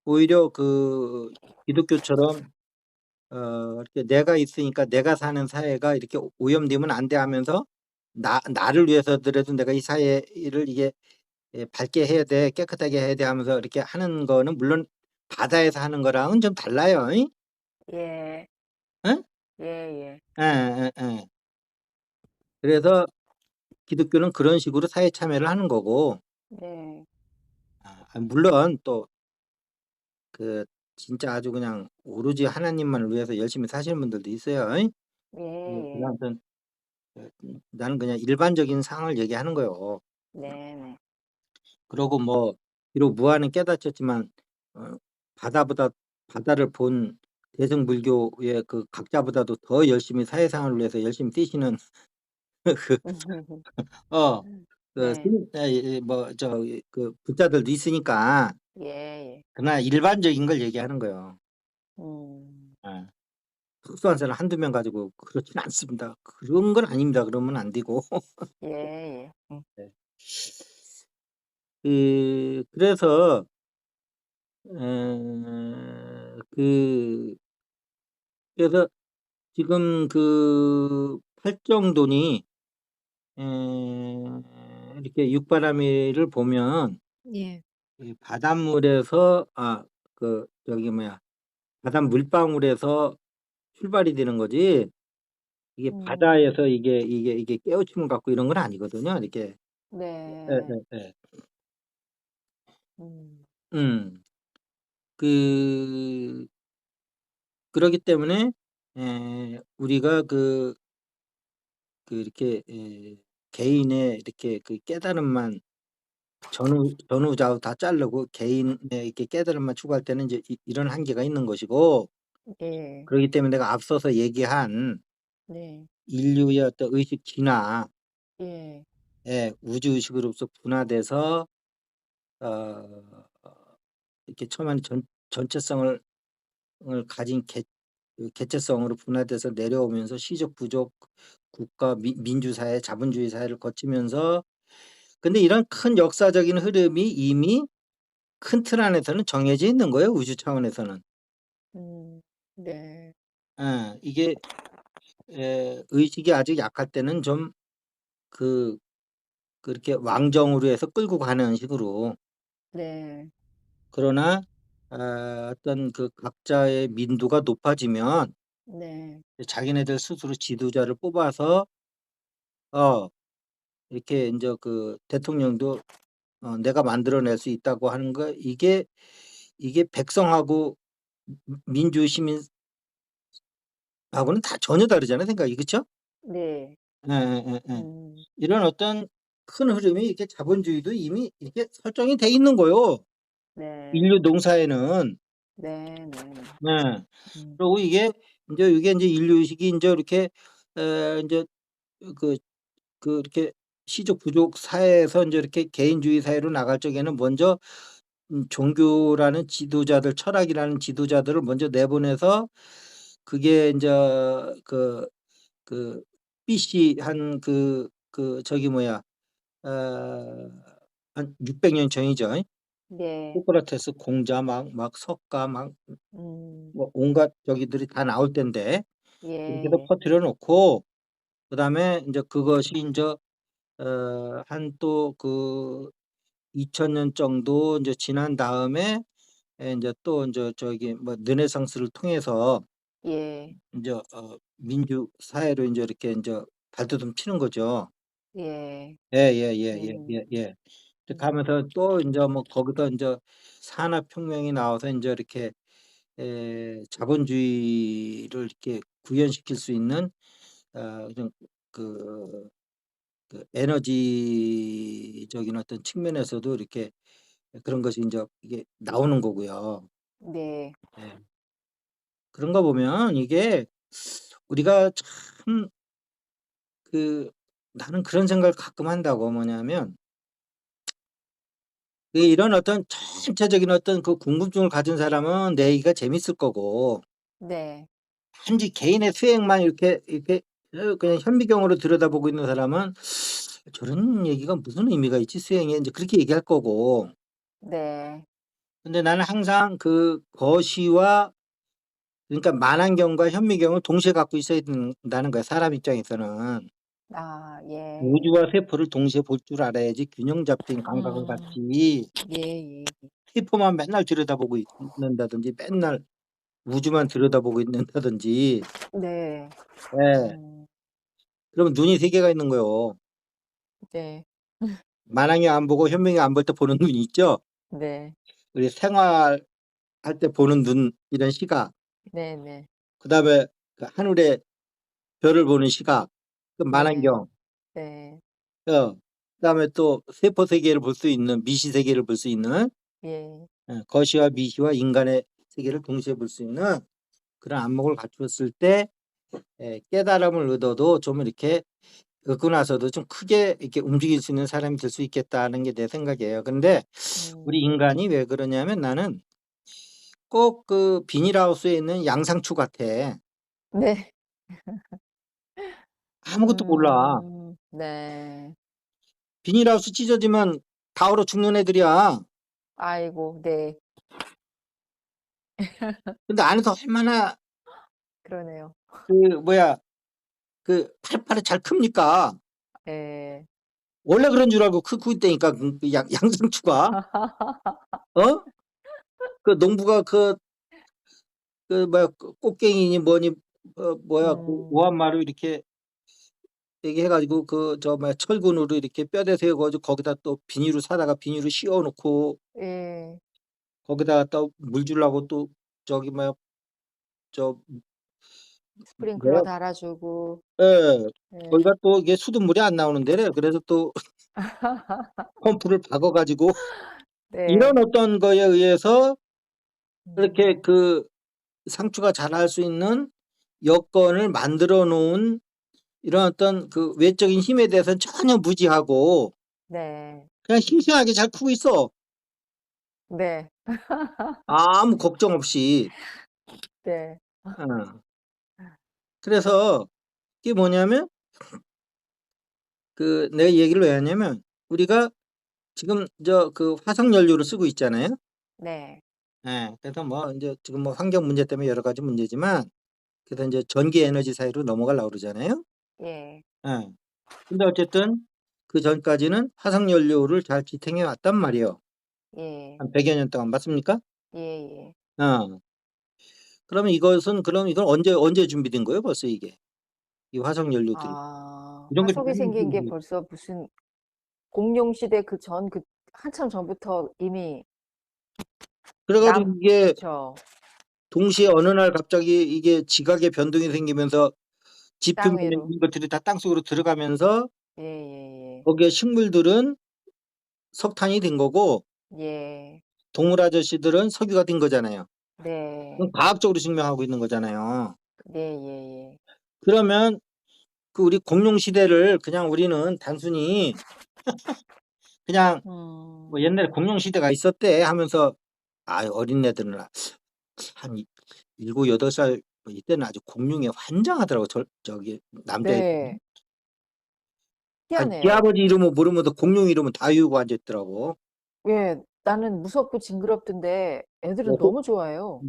오히려 그 기독교처럼 이렇게 내가 있으니까 내가 사는 사회가 이렇게 오염되면 안 돼 하면서 나를 위해서더라도 내가 이 사회를 이게 밝게 해야 돼, 깨끗하게 해야 돼 하면서 이렇게 하는 거는 물론 바다에서 하는 거랑은 좀 달라요. 잉? 예. 응? 예예. 예, 예, 예. 그래서 기독교는 그런 식으로 사회 참여를 하는 거고, 네. 물론 또 그 진짜 아주 그냥 오로지 하나님만을 위해서 열심히 사시는 분들도 있어요. 잉? 예예. 아무튼 나는 그냥 일반적인 상황을 얘기하는 거예요. 네네. 그러고 뭐 비록 무한은 깨닫췄지만 어 바다보다 바다를 본 대승불교의 그 각자보다도 더 열심히 사회생활을 위해서 열심히 뛰시는 그 어 그 네. 스님 뭐 저기 그 부자들도 있으니까 예예. 그러나 일반적인 걸 얘기하는 거예요. 음. 예. 특수한 사람 한두 명 가지고 그렇지는 않습니다. "그런 건 아닙니다." 그러면 안 되고. 예예. 네. 그래서 그 그래서 지금 그 팔정돈이 이렇게 육바라밀을 보면 예. 이 바닷물에서 그 저기 뭐야 바닷 물방울에서 출발이 되는 거지 이게 바다에서 음. 이게 깨우침을 갖고 이런 건 아니거든요. 이렇게 네. 예예예. 음. 음. 그 그러기 때문에 우리가 이렇게 개인의 이렇게 그 깨달음만 전후 좌우 다 자르고 개인의 이렇게 깨달음만 추구할 때는 이제 이런 한계가 있는 것이고 예. 그러기 때문에 내가 앞서서 얘기한 네. 인류의 어떤 의식 진화에 예. 우주 의식으로서 분화돼서 어 이렇게 처음에는 전체성을 가진 그 개체성으로 분화돼서 내려오면서 시적 부족 국가 민주사회 자본주의 사회를 거치면서 근데 이런 큰 역사적인 흐름이 이미 큰 틀 안에서는 정해져 있는 거예요, 우주 차원에서는. 음. 네. 이게 의식이 아주 약할 때는 좀 그 그렇게 왕정으로 해서 끌고 가는 식으로 네. 그러나 어떤 그 각자의 민도가 높아지면 네. 자기네들 스스로 지도자를 뽑아서 어 이렇게 인제 그 대통령도 내가 만들어낼 수 있다고 하는 거 이게 백성하고 민주 시민하고는 다 전혀 다르잖아요 생각이. 그쵸? 네. 예예예예. 음. 이런 어떤 큰 흐름이 이렇게 자본주의도 이미 이렇게 설정이 돼 있는 거요, 네. 인류 농사에는. 네네네. 네. 음. 그리고 이게 인제 인류의식이 인제 이렇게 인제 그 이렇게 시적 부족 사회에서 인제 이렇게 개인주의 사회로 나갈 적에는 먼저 종교라는 지도자들 철학이라는 지도자들을 먼저 내보내서 그게 인제 그 BC 한 저기 뭐야 한 600년 전이죠. 네. 소크라테스 공자 막 석가 막 음. 뭐 온갖 저기들이 다 나올 텐데 이렇게 해서 예예. 퍼뜨려 놓고 그다음에 인제 그것이 인제 한 또 2000년 정도 인제 지난 다음에 인제 또 인제 저기 뭐 르네상스를 통해서 예. 인제 민주 사회로 인제 이렇게 인제 발돋움 치는 거죠. 예. 음. 예예예예예예. 이렇게 음. 하면서 또 인제 뭐 거기서 인제 산업혁명이 나와서 인제 이렇게 자본주의를 이렇게 구현시킬 수 있는 좀 그 에너지적인 어떤 측면에서도 이렇게 그런 것이 인제 이게 나오는 거고요. 네. 예. 그런 거 보면 이게 우리가 참 나는 그런 생각을 가끔 한다고. 뭐냐면 이런 어떤 전체적인 어떤 그 궁금증을 가진 사람은 내 얘기가 재밌을 거고 네. 단지 개인의 수행만 이렇게 그냥 현미경으로 들여다보고 있는 사람은 '저런 얘기가 무슨 의미가 있지 수행에.' 인제 그렇게 얘기할 거고. 네. 근데 나는 항상 그 거시와 그러니까 만안경과 현미경을 동시에 갖고 있어야 된다는 거야 사람 입장에서는. 아 예. 우주와 세포를 동시에 볼 줄 알아야지 균형 잡힌 감각을 음. 갖지 예예. 세포만 맨날 들여다보고 있는다든지 맨날 우주만 들여다보고 있는다든지 네. 예. 음. 그러면 눈이 세 개가 있는 거예요. 네. 만약에 안 보고 현명히 안 볼 때 보는 눈이 있죠. 네. 우리 생활할 때 보는 눈 이런 시각 네네. 그다음에 그 하늘의 별을 보는 시각 그 네. 만안경. 네. 그다음에 또 세포 세계를 볼 수 있는 미시 세계를 볼 수 있는 예. 거시와 미시와 인간의 세계를 동시에 볼 수 있는 그런 안목을 갖추었을 때 깨달음을 얻어도 좀 이렇게 얻고 나서도 좀 크게 이렇게 움직일 수 있는 사람이 될 수 있겠다는 게 내 생각이에요. 근데 우리 인간이 왜 그러냐면 나는 꼭 그 비닐하우스에 있는 양상추 같아. 네. 아무것도 몰라. 네. 비닐하우스 찢어지면 다 얼어 죽는 애들이야. 아이고, 네. 근데 안에서 얼마나 그러네요. 그 뭐야 그 팔팔이 잘 큽니까? 예. 원래 그런 줄 알고 크고 있다니까 그 양상추가. 어? 그 농부가 그 뭐야 꽃갱이니 뭐니 뭐야 그 오한마루 이렇게 얘기해가지고 그 저 뭐야 철근으로 이렇게 뼈대 세워가지고 거기다 또 비닐을 사다가 비닐을 씌워놓고 예. 거기다가 또 물 주려고 또 저기 뭐야 저 스프링클러 뭐야 달아주고. 예 예. 거기가 또 이게 수돗물이 안 나오는 데래. 그래서 또 펌프를 박아가지고 네. 이런 어떤 거에 의해서 이렇게 음. 그 상추가 자랄 수 있는 여건을 만들어 놓은 이런 어떤 그 외적인 힘에 대해서는 전혀 무지하고 네. 그냥 싱싱하게 잘 크고 있어. 네. 아무 걱정 없이. 네. 어. 그래서 이게 뭐냐면 그 내가 이 얘기를 왜 하냐면 우리가 지금 저 그 화석 연료를 쓰고 있잖아요. 네. 예. 그래서 뭐 이제 지금 뭐 환경 문제 때문에 여러 가지 문제지만 그래서 이제 전기 에너지 사회로 넘어가려고 그러잖아요. 예. 예. 근데 어쨌든 그전까지는 화석 연료를 잘 지탱해 왔단 말이에요. 예. 한 100여 년 동안 맞습니까? 예예. 어. 그러면 이것은 그럼 이건 언제 준비된 거예요? 벌써 이게. 이 화석 연료들이. 아, 이런 게 화석이 생긴 게 벌써 무슨 공룡 시대 한참 전부터 이미 그래 가지고 이게 그쵸. 동시에 어느 날 갑자기 이게 지각의 변동이 생기면서 땅 지표면 위로. 이런 것들이 다 땅속으로 들어가면서 예예예. 거기에 식물들은 석탄이 된 거고 예. 동물 아저씨들은 석유가 된 거잖아요. 그건 네. 과학적으로 증명하고 있는 거잖아요. 예예예. 그러면 그 우리 공룡 시대를 그냥 우리는 단순히 그냥 뭐 음. 옛날에 공룡 시대가 있었대 하면서 아 어린애들은 한 7, 8살 뭐 이때는 아주 공룡에 환장하더라고. 저기 남자애들이. 네. 아니 지 희한해요. 아버지 이름은 모르면서 공룡 이름은 다 외우고 앉아 있더라고. 예. 나는 무섭고 징그럽던데 뭐 애들은 호 너무 좋아해요.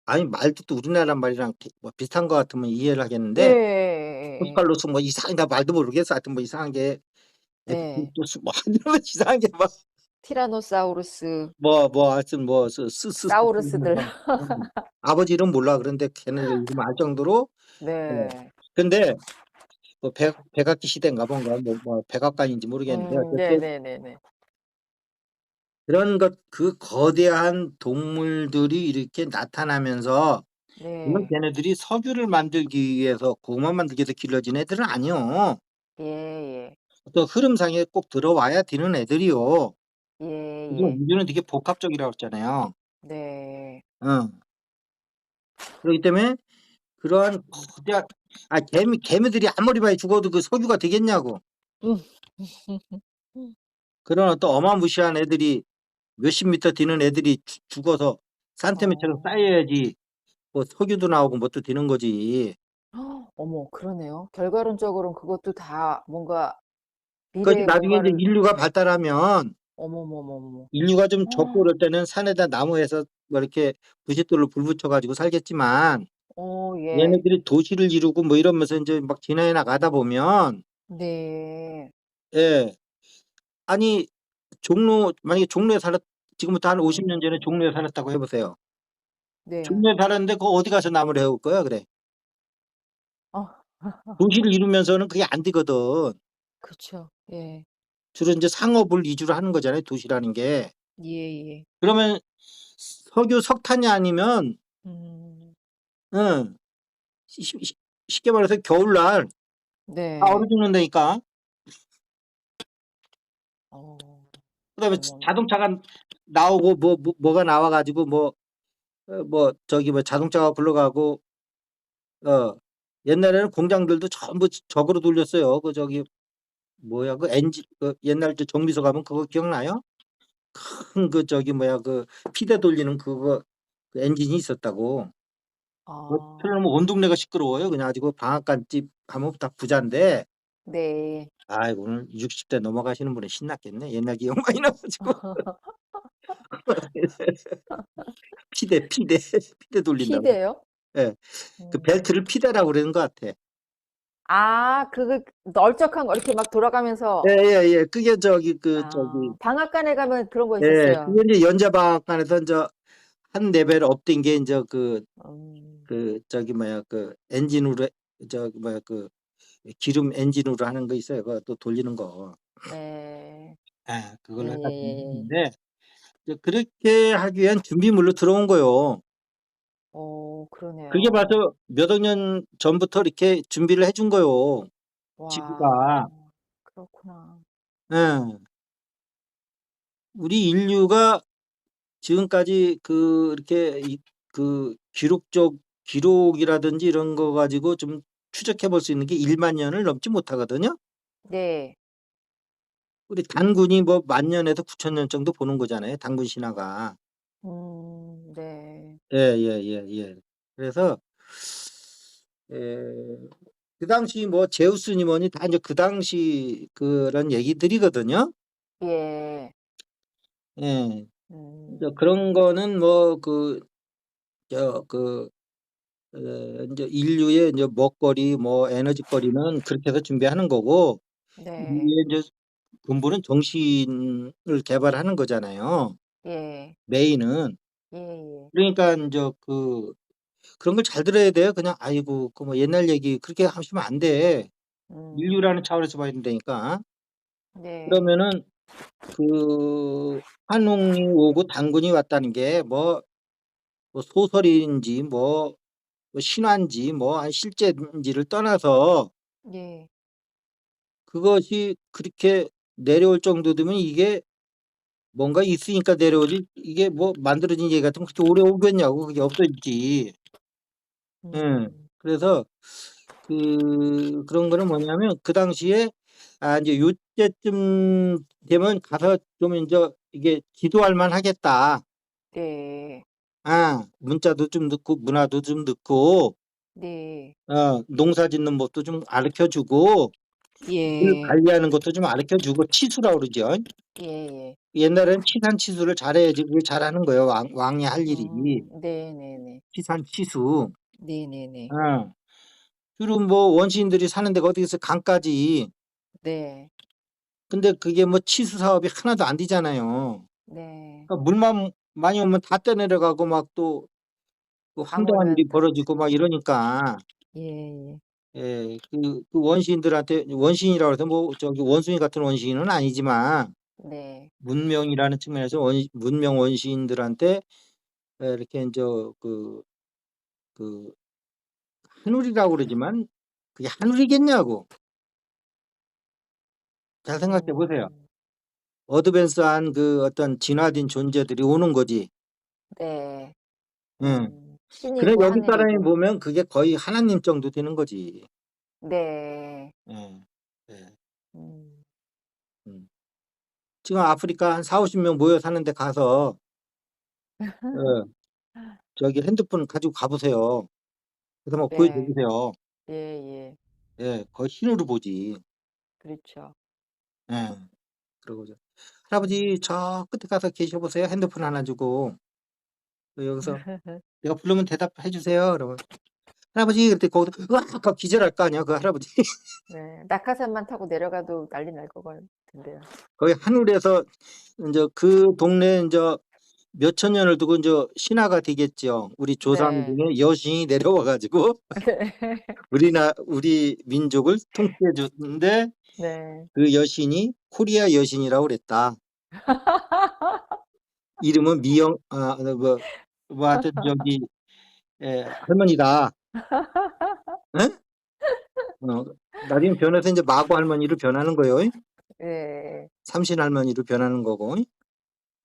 아니 말도 또 우리나라 말이랑 뭐 비슷한 것 같으면 이해를 하겠는데 예예예예. 호스팔로스 뭐 이상한 나 말도 모르겠어. 하여튼 뭐 이상한 게 네. 에피쿠로스 뭐 이런 이상한 게 막 티라노사우루스, 하여튼 뭐 스스스 사우루스들. 아버지 이름 몰라. 그런데 걔네들 이름 알 정도로 예. 네. 근데 뭐 백악기 시대인가 뭔가 뭐 백악관인지 모르겠는데 어쨌든 네네네네. 그런 그 거대한 동물들이 이렇게 나타나면서 물론 네. 걔네들이 석유를 만들기 위해서 고구마 만들기 위해서 길러진 애들은 아니요. 예예. 어떤 흐름상에 꼭 들어와야 되는 애들이요. 요즘 예예. 우주는 되게 복합적이라고 그랬잖아요. 네. 어. 그렇기 때문에 그러한 거대한 개미들이 아무리 많이 죽어도 그 석유가 되겠냐고. 음. 그런 어떤 어마무시한 애들이 몇십 미터 되는 애들이 죽어서 산더미처럼 어. 쌓여야지 뭐 석유도 나오고 뭣도 되는 거지. 어머, 그러네요. 결과론적으로는 그것도 다 뭔가 그것이 미래에 나중에 이제 뭔가를. 인류가 발달하면 어머머머머. 인류가 좀 적고 그럴 때는 산에다 나무에서 뭐 이렇게 부싯돌로 불 붙여 가지고 살겠지만 예. 얘네들이 도시를 이루고 뭐 이러면서 인제 막 진화해 나가다 보면 네. 예. 아니 만약에 종로에 지금부터 한 50년 전에 음. 종로에 살았다고 해 보세요. 네. 종로에 살았는데 그거 어디 가서 나무를 해올 거야 그래. 어. 도시를 이루면서는 그게 안 되거든. 그쵸. 예. 주로 인제 상업을 위주로 하는 거잖아요 도시라는 게. 예예. 그러면 석유, 석탄이 아니면 음. 응 쉽게 말해서 겨울날 다 얼어 네. 죽는다니까. 어. 그다음에 어머나. 자동차가 나오고 뭐가 나와 가지고 저기 자동차가 굴러가고 옛날에는 공장들도 전부 저거로 돌렸어요. 그 저기 뭐야 그 엔진 그 옛날 저 정비소 가면 그거 기억나요? 큰 그 저기 뭐야 그 피대 돌리는 그거 그 엔진이 있었다고. 그거 아. 틀어놓으면 온 동네가 시끄러워요. 그냥 아주 그 방앗간집 가면 다 부자인데 네. 아이고 오늘 60대 넘어가시는 분은 신났겠네. 옛날 기억 많이 나 가지고. 피대 피대 돌린다고. 피대요? 예. 그 음. 벨트를 피대라고 그러는 것 같아. 아, 그거 널쩍한 거 이렇게 막 돌아가면서. 예예예. 그게 저기 그 저기 아, 방앗간에 가면 그런 거 예 있었어요. 그게 인제 연자방앗간에서 한 레벨 업된 게 인제 음. 저기 뭐야 그 엔진으로 저기 뭐야 그 기름 엔진으로 하는 거 있어요. 그거 또 돌리는 거. 네. 예. 그걸로 해 가지고 예예예예. 했는데 이제 그렇게 하기 위한 준비물로 들어온 거요. 그게 그러네요. 벌써 몇 억 년 전부터 이렇게 준비를 해준 거요, 지구가. 와. 그렇구나. 예. 우리 인류가 지금까지 이렇게 기록이라든지 이런 거 가지고 좀 추적해 볼 수 있는 게 1만 년을 넘지 못하거든요. 네. 우리 단군이 뭐 10,000 년에서 9,000년 정도 보는 거잖아요, 단군 신화가. 네. 예예예예. 그래서 에 그 당시 뭐 제우스니 뭐니 다 인제 그 당시 그런 얘기들이거든요. 예. 예. 이제 음. 그런 거는 뭐 저그 인제 인류의 인제 먹거리 뭐 에너지거리는 그렇게 해서 준비하는 거고 네. 우리의 인제 본부는 정신을 개발하는 거잖아요, 예. 메인은. 예예. 그러니까 인제 그런 걸 잘 들어야 돼요. 그냥 아이고 그 뭐 옛날 얘기 그렇게 하시면 안 돼. 인류라는 음. 차원에서 봐야 된다니까. 네. 그러면은 한웅이 오고 단군이 왔다는 게 소설인지 신화인지 실제인지를 떠나서 예. 그것이 그렇게 내려올 정도 되면 이게 뭔가 있으니까 내려오지 이게 뭐 만들어진 얘기 같으면 그렇게 오래 오겠냐고 그게 없어지지. 예. 음. 그래서 그런 거는 뭐냐면 그 당시에 인제 요때쯤 되면 가서 좀 인제 이게 기도할 만하겠다. 네. 문자도 좀 넣고 문화도 좀 넣고 네. 농사 짓는 법도 좀 가르쳐 주고 물 예. 관리하는 것도 좀 가르쳐 주고 치수라고 그러죠. 예예. 옛날에는 치산치수를 잘해야지 그게 잘하는 거예요, 왕이 할 일이. 네네네. 치산치수. 네네네. 어. 주로 원시인들이 사는 데가 어디 있어요, 강가지. 네. 근데 그게 치수 사업이 하나도 안 되잖아요. 네. 그러니까 물만 많이 오면 다 떠내려가고 막 또 황당한 일이 방울토 벌어지고 막 이러니까 예예. 예 그 원시인들한테 원시인이라고 해서 저기 원숭이 같은 원시인은 아니지만 네. 문명이라는 측면에서 문명 원시인들한테 이렇게 인제 그 그 한울이라고 그러지만 그게 한울이겠냐고. 잘 생각해 보세요. 음. 어드밴스한 어떤 진화된 존재들이 오는 거지. 네. 응. 그래 신이고 여기 사람이 하늘이고. 보면 그게 거의 하나님 정도 되는 거지. 네. 예. 예. 음. 음. 지금 아프리카 한 40-50명 모여 사는 데 가서 예 저기 핸드폰 가지고 가 보세요. 그래서 막 보여줘 네. 보세요. 예예. 예. 거의 신으로 보지. 그렇죠. 예. 그러고서 음. "할아버지 저 끝에 가서 계셔 보세요." 핸드폰 하나 주고 여기서 내가 부르면 대답해 주세요. 그러면 "할아버지." 그랬더니 거기서 으악 하고 기절할 거 아니야 그 할아버지. 네. 낙하산만 타고 내려가도 난리 날 것 같은데요. 거의 하늘에서 인제 그 동네에 인제 몇천 년을 두고 인제 신화가 되겠죠. 우리 조상 네. 중에 여신이 내려와 가지고 우리 민족을 통치해 줬는데 네. 그 여신이 코리아 여신이라고 그랬다. 이름은 미영 하여튼 할머니다. 예? 어? 나중에 변해서 이제 마고 할머니로 변하는 거예요. 예. 삼신 할머니로 변하는 거고.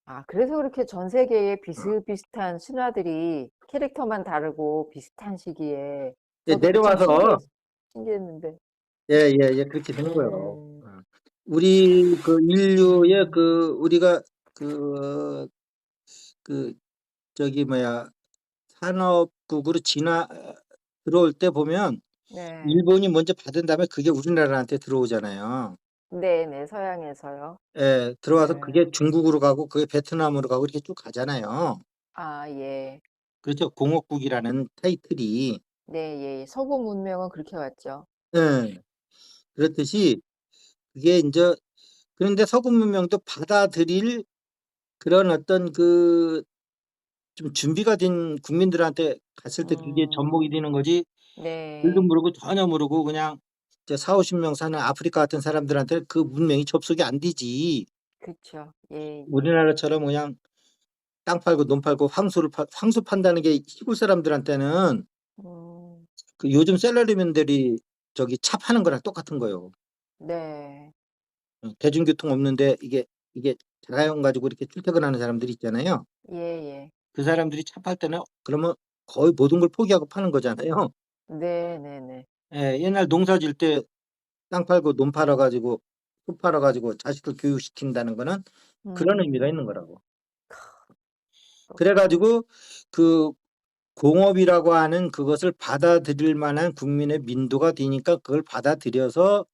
아, 그래서 그렇게 전 세계에 비슷비슷한 신화들이 캐릭터만 다르고 비슷한 시기에 예, 저도 그 참 내려와서 신기했는데. 예, 그렇게 되는 거예요. 음, 우리 그 인류의 그 우리가 그 그 저기 뭐야 산업국으로 들어올 때 보면 네. 일본이 먼저 받은 다음에 그게 우리나라한테 들어오잖아요. 네네, 서양에서요. 예, 들어와서 네. 그게 중국으로 가고 그게 베트남으로 가고 이렇게 쭉 가잖아요. 아, 예. 그렇죠. 공업국이라는 타이틀이. 네, 예. 서구 문명은 그렇게 왔죠. 예. 그렇듯이 그게 이제 그런데 서구 문명도 받아들일 그런 어떤 그 좀 준비가 된 국민들한테 갔을 때 그게 접목이 음, 되는 거지 글도 네. 모르고 전혀 모르고 그냥 이제 40-50명 사는 아프리카 같은 사람들한테 그 문명이 접속이 안 되지. 그쵸. 예, 예. 우리나라처럼 그냥 땅 팔고 논 팔고 황수 판다는 게 시골 사람들한테는 음, 그 요즘 샐러리맨들이 저기 차 파는 거랑 똑같은 거예요. 네. 대중교통 없는데 이게 자가용 가지고 이렇게 출퇴근하는 사람들이 있잖아요. 예, 예. 그 사람들이 차 팔 때는 그러면 거의 모든 걸 포기하고 파는 거잖아요. 네네네. 예, 옛날 농사 질 때 땅 팔고 논 팔아 가지고 소 팔아 가지고 자식들 교육시킨다는 거는 그런 의미가 있는 음, 거라고. 그래 그렇구나. 가지고 그 공업이라고 하는 그것을 받아들일 만한 국민의 민도가 되니까 그걸 받아들여서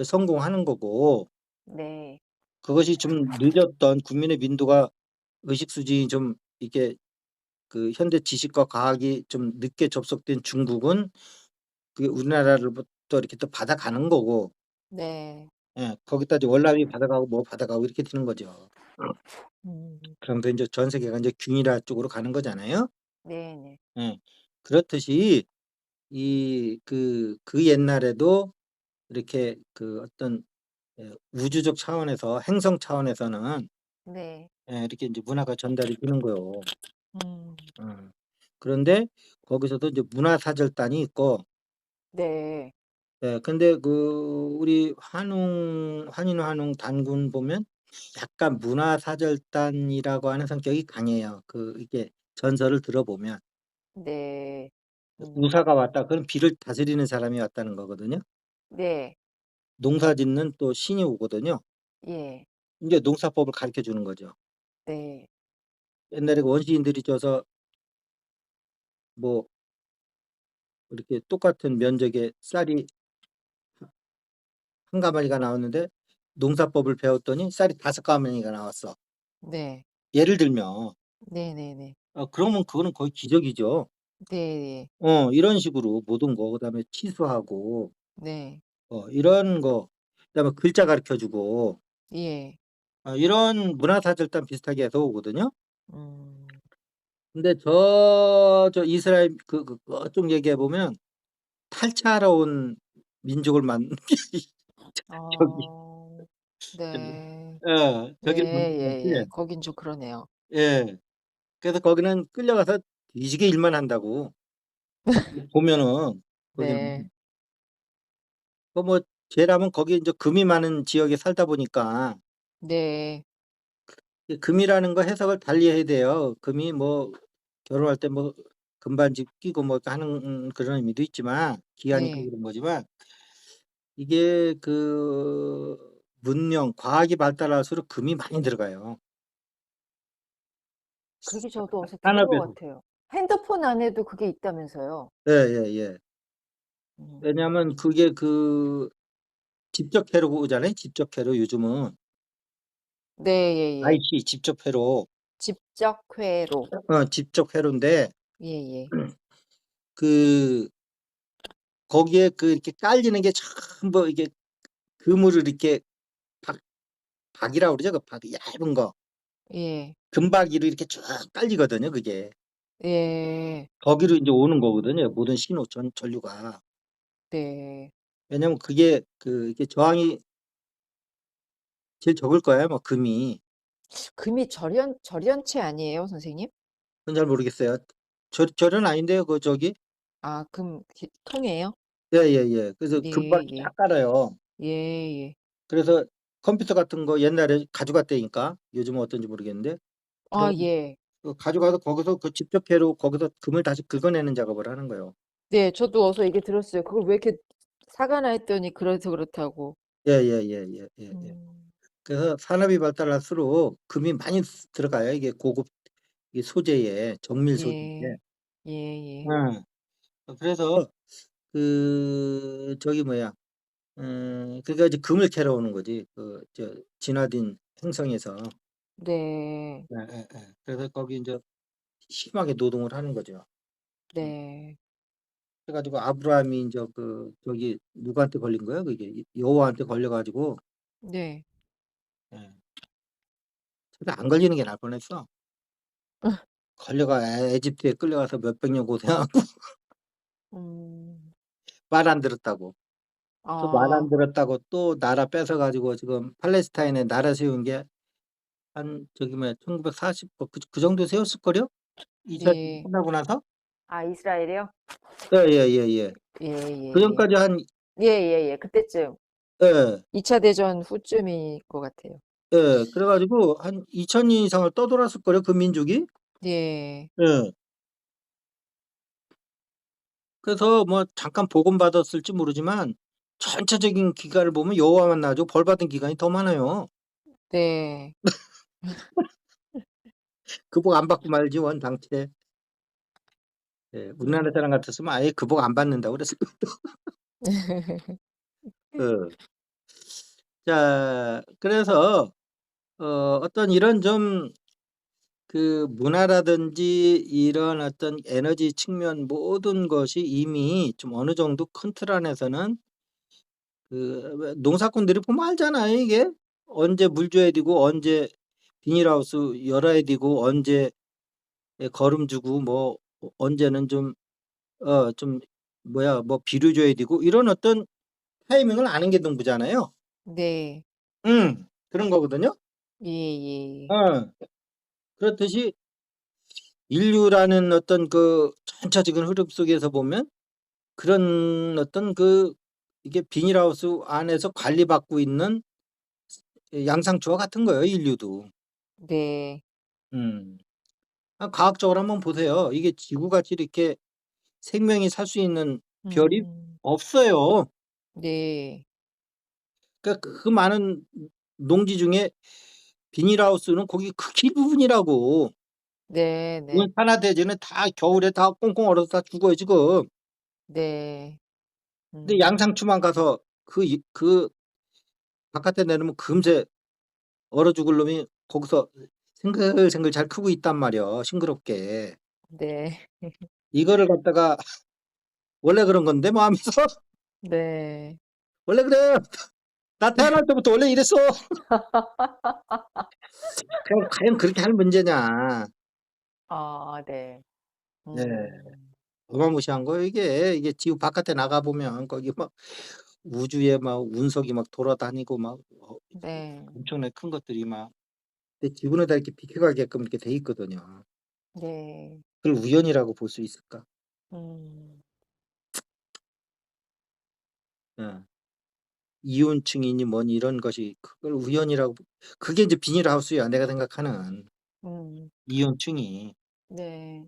성공하는 거고, 네. 그것이 좀 늦었던 국민의 민도가 의식 수준이 좀 이게 그 현대 지식과 과학이 좀 늦게 접속된 중국은 그게 우리나라로부터 이렇게 또 받아가는 거고, 네. 예, 거기다 이제 월남이 받아가고 뭐 받아가고 이렇게 되는 거죠. 음, 그러면서 이제 전 세계가 이제 균일화 쪽으로 가는 거잖아요. 네네. 예. 그렇듯이 그 옛날에도 이렇게 그 어떤 우주적 차원에서 행성 차원에서는 네. 이렇게 이제 문화가 전달이 되는 거예요. 음, 어. 그런데 거기서도 이제 문화사절단이 있고, 네. 근데 그 우리 한인 환웅 단군 보면 약간 문화사절단이라고 하는 성격이 강해요. 그 이게 전설을 들어보면 네. 우사가 왔다. 그럼 비를 다스리는 사람이 왔다는 거거든요. 네. 농사 짓는 또 신이 오거든요. 예. 이제 농사법을 가르쳐 주는 거죠. 네. 옛날에 그 원시인들이 져서 뭐 이렇게 똑같은 면적의 쌀이 한 가마니가 나왔는데 농사법을 배웠더니 쌀이 5가마니가 나왔어. 네. 예를 들면 네네네. 그러면 그거는 거의 기적이죠. 네. 이런 식으로 모든 거 그다음에 치수하고 네. 이런 거 그다음에 글자 가르쳐 주고 예. 이런 문화사절단 비슷하게 해서 오거든요. 음. 근데 저 이스라엘 그쪽 얘기해 보면 탈취하러 온 민족을 저기 어. 저기 네. 저기를 예예예. 만나지. 거긴 좀 그러네요. 예. 그래서 거기는 끌려가서 뒤지게 일만 한다고. 보면은 네. 거기는 뭐 쟤라면 거기 인제 금이 많은 지역에 살다 보니까 네. 이 금이라는 거 해석을 달리 해야 돼요. 금이 뭐 결혼할 때 뭐 금반지 끼고 뭐 하는 그런 의미도 있지만 귀하니까 네. 그런 거지만 이게 그 문명, 과학이 발달할수록 금이 많이 들어가요. 그게 저도 어디서 들은 것 산업에서. 같아요. 핸드폰 안에도 그게 있다면서요. 예예예. 음. 왜냐하면 그게 그 집적회로가 오잖아요, 집적회로 요즘은. 네. 예예. IC 집적회로. 집적회로. 집적회로인데 예예. 그 거기에 그 이렇게 깔리는 게 전부 이게 그물을 이렇게 박 박이라고 그러죠. 그 박 얇은 거. 예. 금박이로 이렇게 쭉 깔리거든요, 그게. 예. 거기로 인제 오는 거거든요, 모든 신호 전류가. 네. 왜냐면 그게 이게 저항이 제일 적을 거예요, 뭐 금이. 금이 절연체 아니에요, 선생님? 그건 잘 모르겠어요. 절은 아닌데요, 그 저기 아, 금 통이에요? 예예예. 그래서 네. 금박이 예. 쫙 깔아요. 예예. 그래서 컴퓨터 같은 거 옛날에 가져갔다니까. 요즘은 어떤지 모르겠는데. 그래 아 가지고 예. 가져가서 거기서 그 집적회로 거기서 금을 다시 긁어내는 작업을 하는 거예요. 네. 저도 어디서 얘기 들었어요. 그걸 왜 이렇게 사가나 했더니 그래서 그렇다고. 예예예예예예. 음. 그래서 산업이 발달할수록 금이 많이 들어가요. 이게 고급 이 소재에 정밀 소재인데. 예. 예예. 예. 그래서 저기 뭐야 그러니까 이제 금을 캐러 오는 거지. 진화된 행성에서. 네. 예예예. 그래서 거기 인제 심하게 노동을 하는 거죠. 음. 네. 그래 가지고 아브라함이 인제 저기 누구한테 걸린 거야 그게? 여호와한테 걸려 가지고 네. 예. 차라리 안 걸리는 게 나을 뻔했어. 걸려가 에집트에 끌려가서 몇백 년 고생하고 음. 말 안 들었다고. 또 말 안 아 들었다고 또 나라 뺏어 가지고 지금 팔레스타인에 나라 세운 게 한 저기 뭐야 1940 그 정도 세웠을걸요? 2 차 대전 네. 끝나고 나서? 아 이스라엘이요? 예예예예. 예예예. 그전까지 한 예예예. 그때쯤 예. 2차 대전 후쯤일 것 같아요. 예. 그래 가지고 한 2000년 이상을 떠돌았을걸요 그 민족이? 네. 예. 그래서 뭐 잠깐 복음받았을지 모르지만 전체적인 기간을 보면 여호와만 나죠 벌 받은 기간이 더 많아요. 네. 그 복 안 받고 말지 원당체. 예. 우리나라 음. 사람 같았으면 아예 그 복 안 받는다고 그랬을 거예요. 어. 자 그래서 어떤 이런 좀 문화라든지 이런 어떤 에너지 측면 모든 것이 이미 좀 어느 정도 큰 틀 안에서는 왜 농사꾼들이 보면 알잖아요 이게. 언제 물 줘야 되고 언제 비닐하우스 열어야 되고 언제 거름 주고 뭐 언제는 좀 뭐 비료 줘야 되고 이런 어떤 타이밍을 아는 게 농부잖아요. 네. 그런 거거든요. 예예. 어. 그렇듯이 인류라는 어떤 전체적인 흐름 속에서 보면 그런 어떤 이게 비닐하우스 안에서 관리받고 있는 양상추와 같은 거예요 인류도. 네. 음. 과학적으로 한번 보세요. 이게 지구같이 이렇게 생명이 살 수 있는 별이 음. 없어요. 네. 그러니까 그 많은 농지 중에 비닐하우스는 거기 극히 부분이라고. 이건 네네. 산화대지는 다 겨울에 다 꽁꽁 얼어서 다 죽어요 지금. 네. 근데 음. 양상추만 가서 바깥에 내놓으면 금세 얼어 죽을 놈이 거기서 생글생글 잘 크고 있단 말이야 싱그럽게. 네. 이거를 갖다가 '원래 그런 건데 뭐.' 하면서 네. '원래 그래. 나 태어날 때부터 원래 이랬어.' 그냥 과연 그렇게 할 문제냐. 아 네. 네. 음. 어마무시한 거예요 이게. 이게 지구 바깥에 나가 보면 거기 막 우주에 막 운석이 막 돌아다니고 막 네. 엄청나게 큰 것들이 막 근데 지구는 다 이렇게 비켜가게끔 이렇게 돼 있거든요. 네. 그걸 우연이라고 볼 수 있을까? 음. 예. 이온층이니 뭐니 이런 것이 그걸 우연이라고 그게 인제 비닐하우스야 내가 생각하는 음. 이온층이. 네.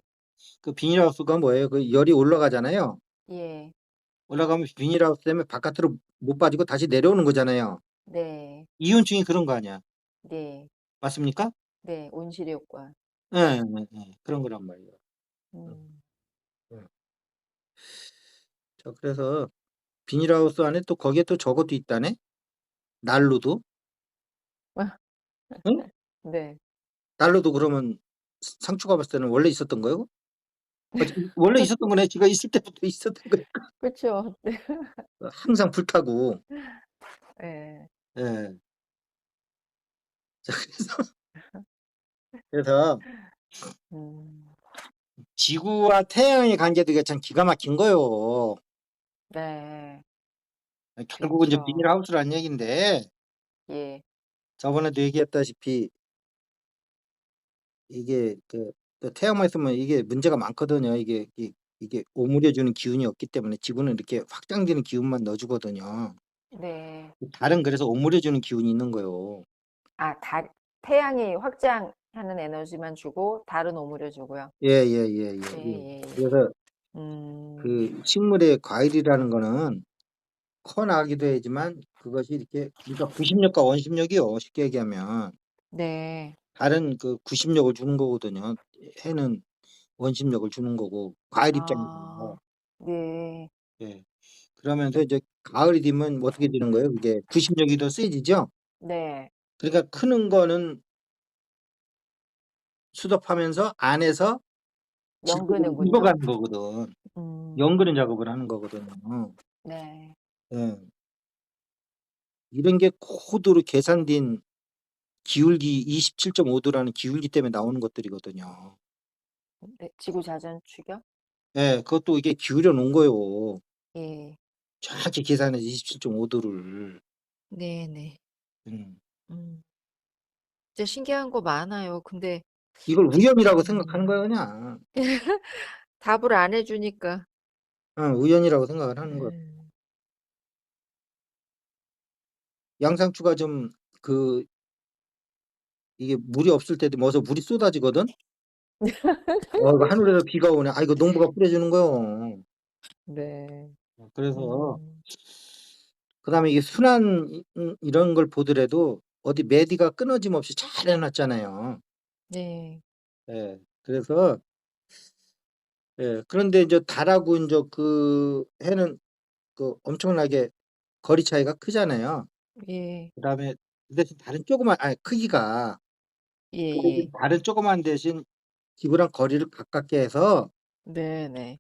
그 비닐하우스가 뭐예요? 열이 올라가잖아요. 예. 올라가면 비닐하우스 때문에 바깥으로 못 빠지고 다시 내려오는 거잖아요. 네. 이온층이 그런 거 아니야. 네. 맞습니까? 네. 온실의 효과. 예예예. 그런 거란 말이에요. 음 음. 음. 자 그래서 비닐하우스 안에 또 거기에 또 저것도 있다네. 난로도. 응? 네. 난로도 그러면 상추가 봤을 때는 원래 있었던 거예요? 지금 원래 있었던 거네. 지가 있을 때부터 있었던 거니까. 그쵸. 네. 항상 불타고. 예. 예. 자 그래서 음. 지구와 태양의 관계도 이게 참 기가 막힌 거요. 네. 결국은 이제 그쵸. 비닐하우스라는 얘긴데 예. 저번에도 얘기했다시피 이게 태양만 있으면 이게 문제가 많거든요. 이게 이게 오므려 주는 기운이 없기 때문에 지구는 이렇게 확장되는 기운만 넣어 주거든요. 네. 달은 그래서 오므려 주는 기운이 있는 거예요. 아, 태양이 확장하는 에너지만 주고 달은 오므려 주고요. 예예예예예. 예예예. 그래서 음. 그 식물의 과일이라는 거는 커 나가기도 하지만 그것이 이렇게 그러니까 구심력과 원심력이요, 쉽게 얘기하면. 네. 달은 그 구심력을 주는 거거든요. 해는 원심력을 주는 거고 과일 입장에서. 아. 네. 예. 그러면서 이제 가을이 되면 어떻게 되는 거예요? 그게 구심력이 더 세지죠? 네. 그러니까 크는 거는 수습하면서 안에서 지구를 연근는군요. 익어가는 거거든. 음. 연그는 작업을 하는 거거든요. 네. 예. 이런 게 고도로 계산된 기울기 27.5 도라는 기울기 때문에 나오는 것들이거든요. 네. 지구 자전 추격? 예. 그것도 이게 기울여 놓은 거예요. 예. 정확히 계산해서 27.5 도를. 네네. 음. 음. 진짜 신기한 거 많아요. 근데 이걸 우연이라고 생각하는 음 거예요, 그냥. 답을 안 해 주니까. 우연이라고 생각을 하는 거예요. 음. 양상추가 좀 그 이게 물이 없을 때도 어서 물이 쏟아지거든. 이거 하늘에서 비가 오네. 이거 농부가 뿌려 주는 거요. 네. 그래서 음. 그다음에 이게 순환 이런 걸 보더라도 어디 매디가 끊어짐 없이 잘 해 놨잖아요. 네. 예. 그래서 그런데 인제 달하고 인제 그 해는 그 엄청나게 거리 차이가 크잖아요. 예. 그다음에 그 대신 달은 조그만 크기가 그 대신 예예. 달은 조그만 대신 지구랑 거리를 가깝게 해서 네네.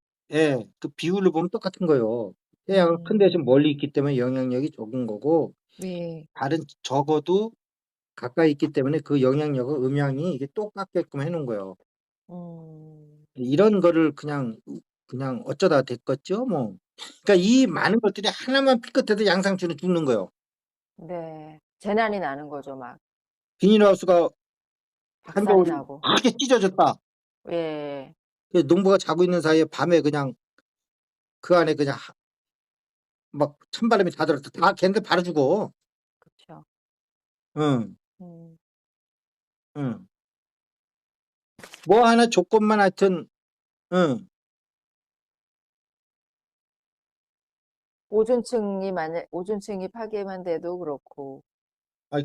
그 비율로 보면 똑같은 거예요. 태양은 큰 대신 음. 멀리 있기 때문에 영향력이 적은 거고 네. 달은 적어도 가까이 있기 때문에 그 영향력을 음양이 이게 똑같게끔 해 놓은 거예요. 음. 이런 거를 그냥 어쩌다 됐겠죠 뭐. 그러니까 이 많은 것들이 하나만 삐끗해도 양상추는 죽는 거예요. 네. 재난이 나는 거죠 막. 비닐하우스가 박살이 한겨울에 나고. 크게 찢어졌다. 예. 그 농부가 자고 있는 사이에 밤에 그냥 그 안에 그냥 막 찬바람이 다 들었다. 다 걔네들 바로 죽어. 그쵸. 응. 음. 응. 뭐 하나 조건만 하여튼 응. 오존층이 파괴만 돼도 그렇고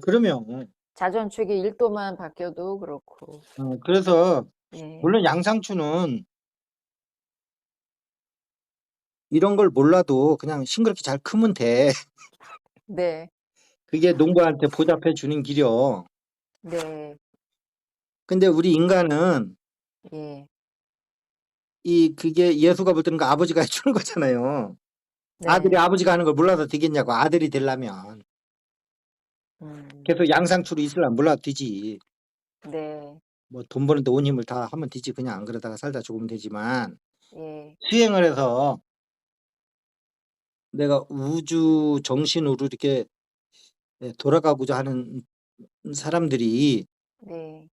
그러면 자전축이 1 도만 바뀌어도 그렇고. 그래서 예. 물론 양상추는 이런 걸 몰라도 그냥 싱그럽게 잘 크면 돼. 네. 그게 농부한테 보답해 주는 길이요. 네. 근데 우리 인간은 예. 그게 예수가 볼 때는 그 아버지가 해 주는 거잖아요. 아들이 네. 아버지가 하는 걸 몰라도 되겠냐고, 아들이 되려면. 음. 계속 양상추로 있으려면 몰라도 되지. 네. 뭐 돈 버는데 온 힘을 다 하면 되지. 그냥 안 그러다가 살다 죽으면 되지만 예. 수행을 해서 내가 우주 정신으로 이렇게 돌아가고자 하는 사람들이 네.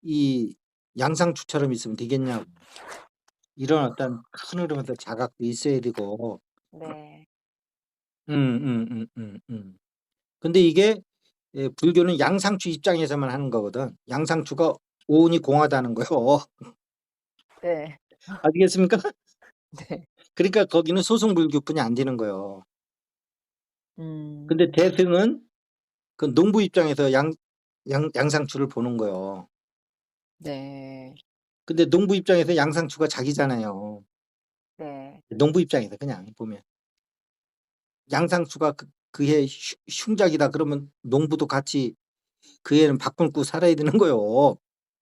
이 양상추처럼 있으면 되겠냐고. 이런 어떤 큰 흐름에서 자각도 있어야 되고. 네. 근데 이게 불교는 양상추 입장에서만 하는 거거든. 양상추가 오온이 공하다는 거요. 네. 아시겠습니까? 네. 그러니까 거기는 소승불교뿐이 안 되는 거예요. 근데 음. 대승은 그 농부 입장에서 양상추를 보는 거예요. 네. 근데 농부 입장에서 양상추가 자기잖아요. 네. 농부 입장에서 그냥 보면. 양상추가 그해 흉작이다 그러면 농부도 같이 그 해는 밥 굶고 살아야 되는 거요.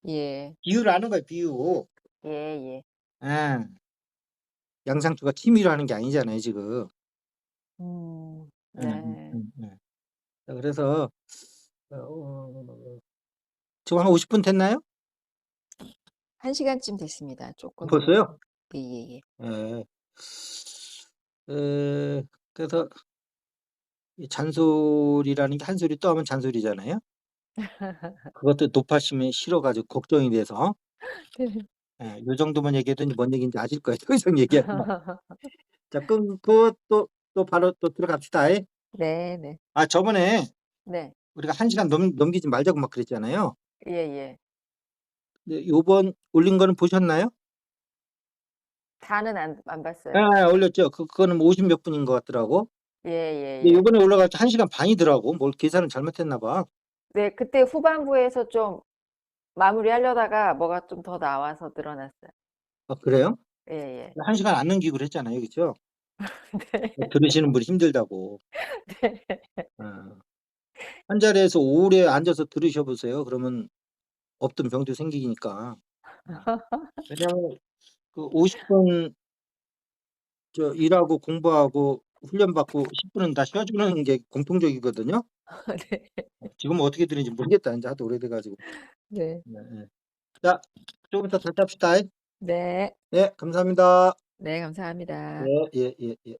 예. 비유를 하는 거예요, 비유. 예예. 예. 양상추가 취미로 하는 게 아니잖아요, 지금. 네. 자, 그래서 지금 한 50분 됐나요? 1 시간쯤 됐습니다. 쪼끔 벌써요? 넘었습니다. 예예예. 예. 그래서 이 잔소리라는 게 한 소리 또 하면 잔소리잖아요. 그것도 높아심이 싫어 가지고 걱정이 돼서 예. 요 정도만 얘기해도 인제 뭔 얘기인지 아실 거예요. 더 이상 얘기하지 마. 자 끊고 또 바로 또 들어갑시다이. 네네. 아 저번에 네. 우리가 1 시간 넘기지 말자고 막 그랬잖아요. 예예. 근데 요번 올린 거는 보셨나요? 다는 안 봤어요. 예 올렸죠. 그거는 뭐 50 몇 분인 것 같더라고. 근데 예예예. 요번에 올라갈 때 1 시간 반이더라고. 뭘 계산을 잘못했나 봐. 네. 그때 후반부에서 좀 마무리하려다가 뭐가 좀 더 나와서 늘어났어요. 아 그래요? 예예. 1 시간 안 넘기기로 했잖아요. 그죠? 네. 들으시는 분이 힘들다고. 네. 어. 한 자리에서 오래 앉아서 들으셔 보세요. 그러면 없던 병도 생기니까. 왜냐면 그 50분 일하고 공부하고 훈련받고 10 분은 다 쉬어 주는 게 공통적이거든요. 네. 지금은 어떻게 되는지 모르겠다. 인제 하도 오래돼 가지고. 네. 네예. 자 조금 이따 다시 합시다. 네. 네 감사합니다. 네 감사합니다. 네. 예예예.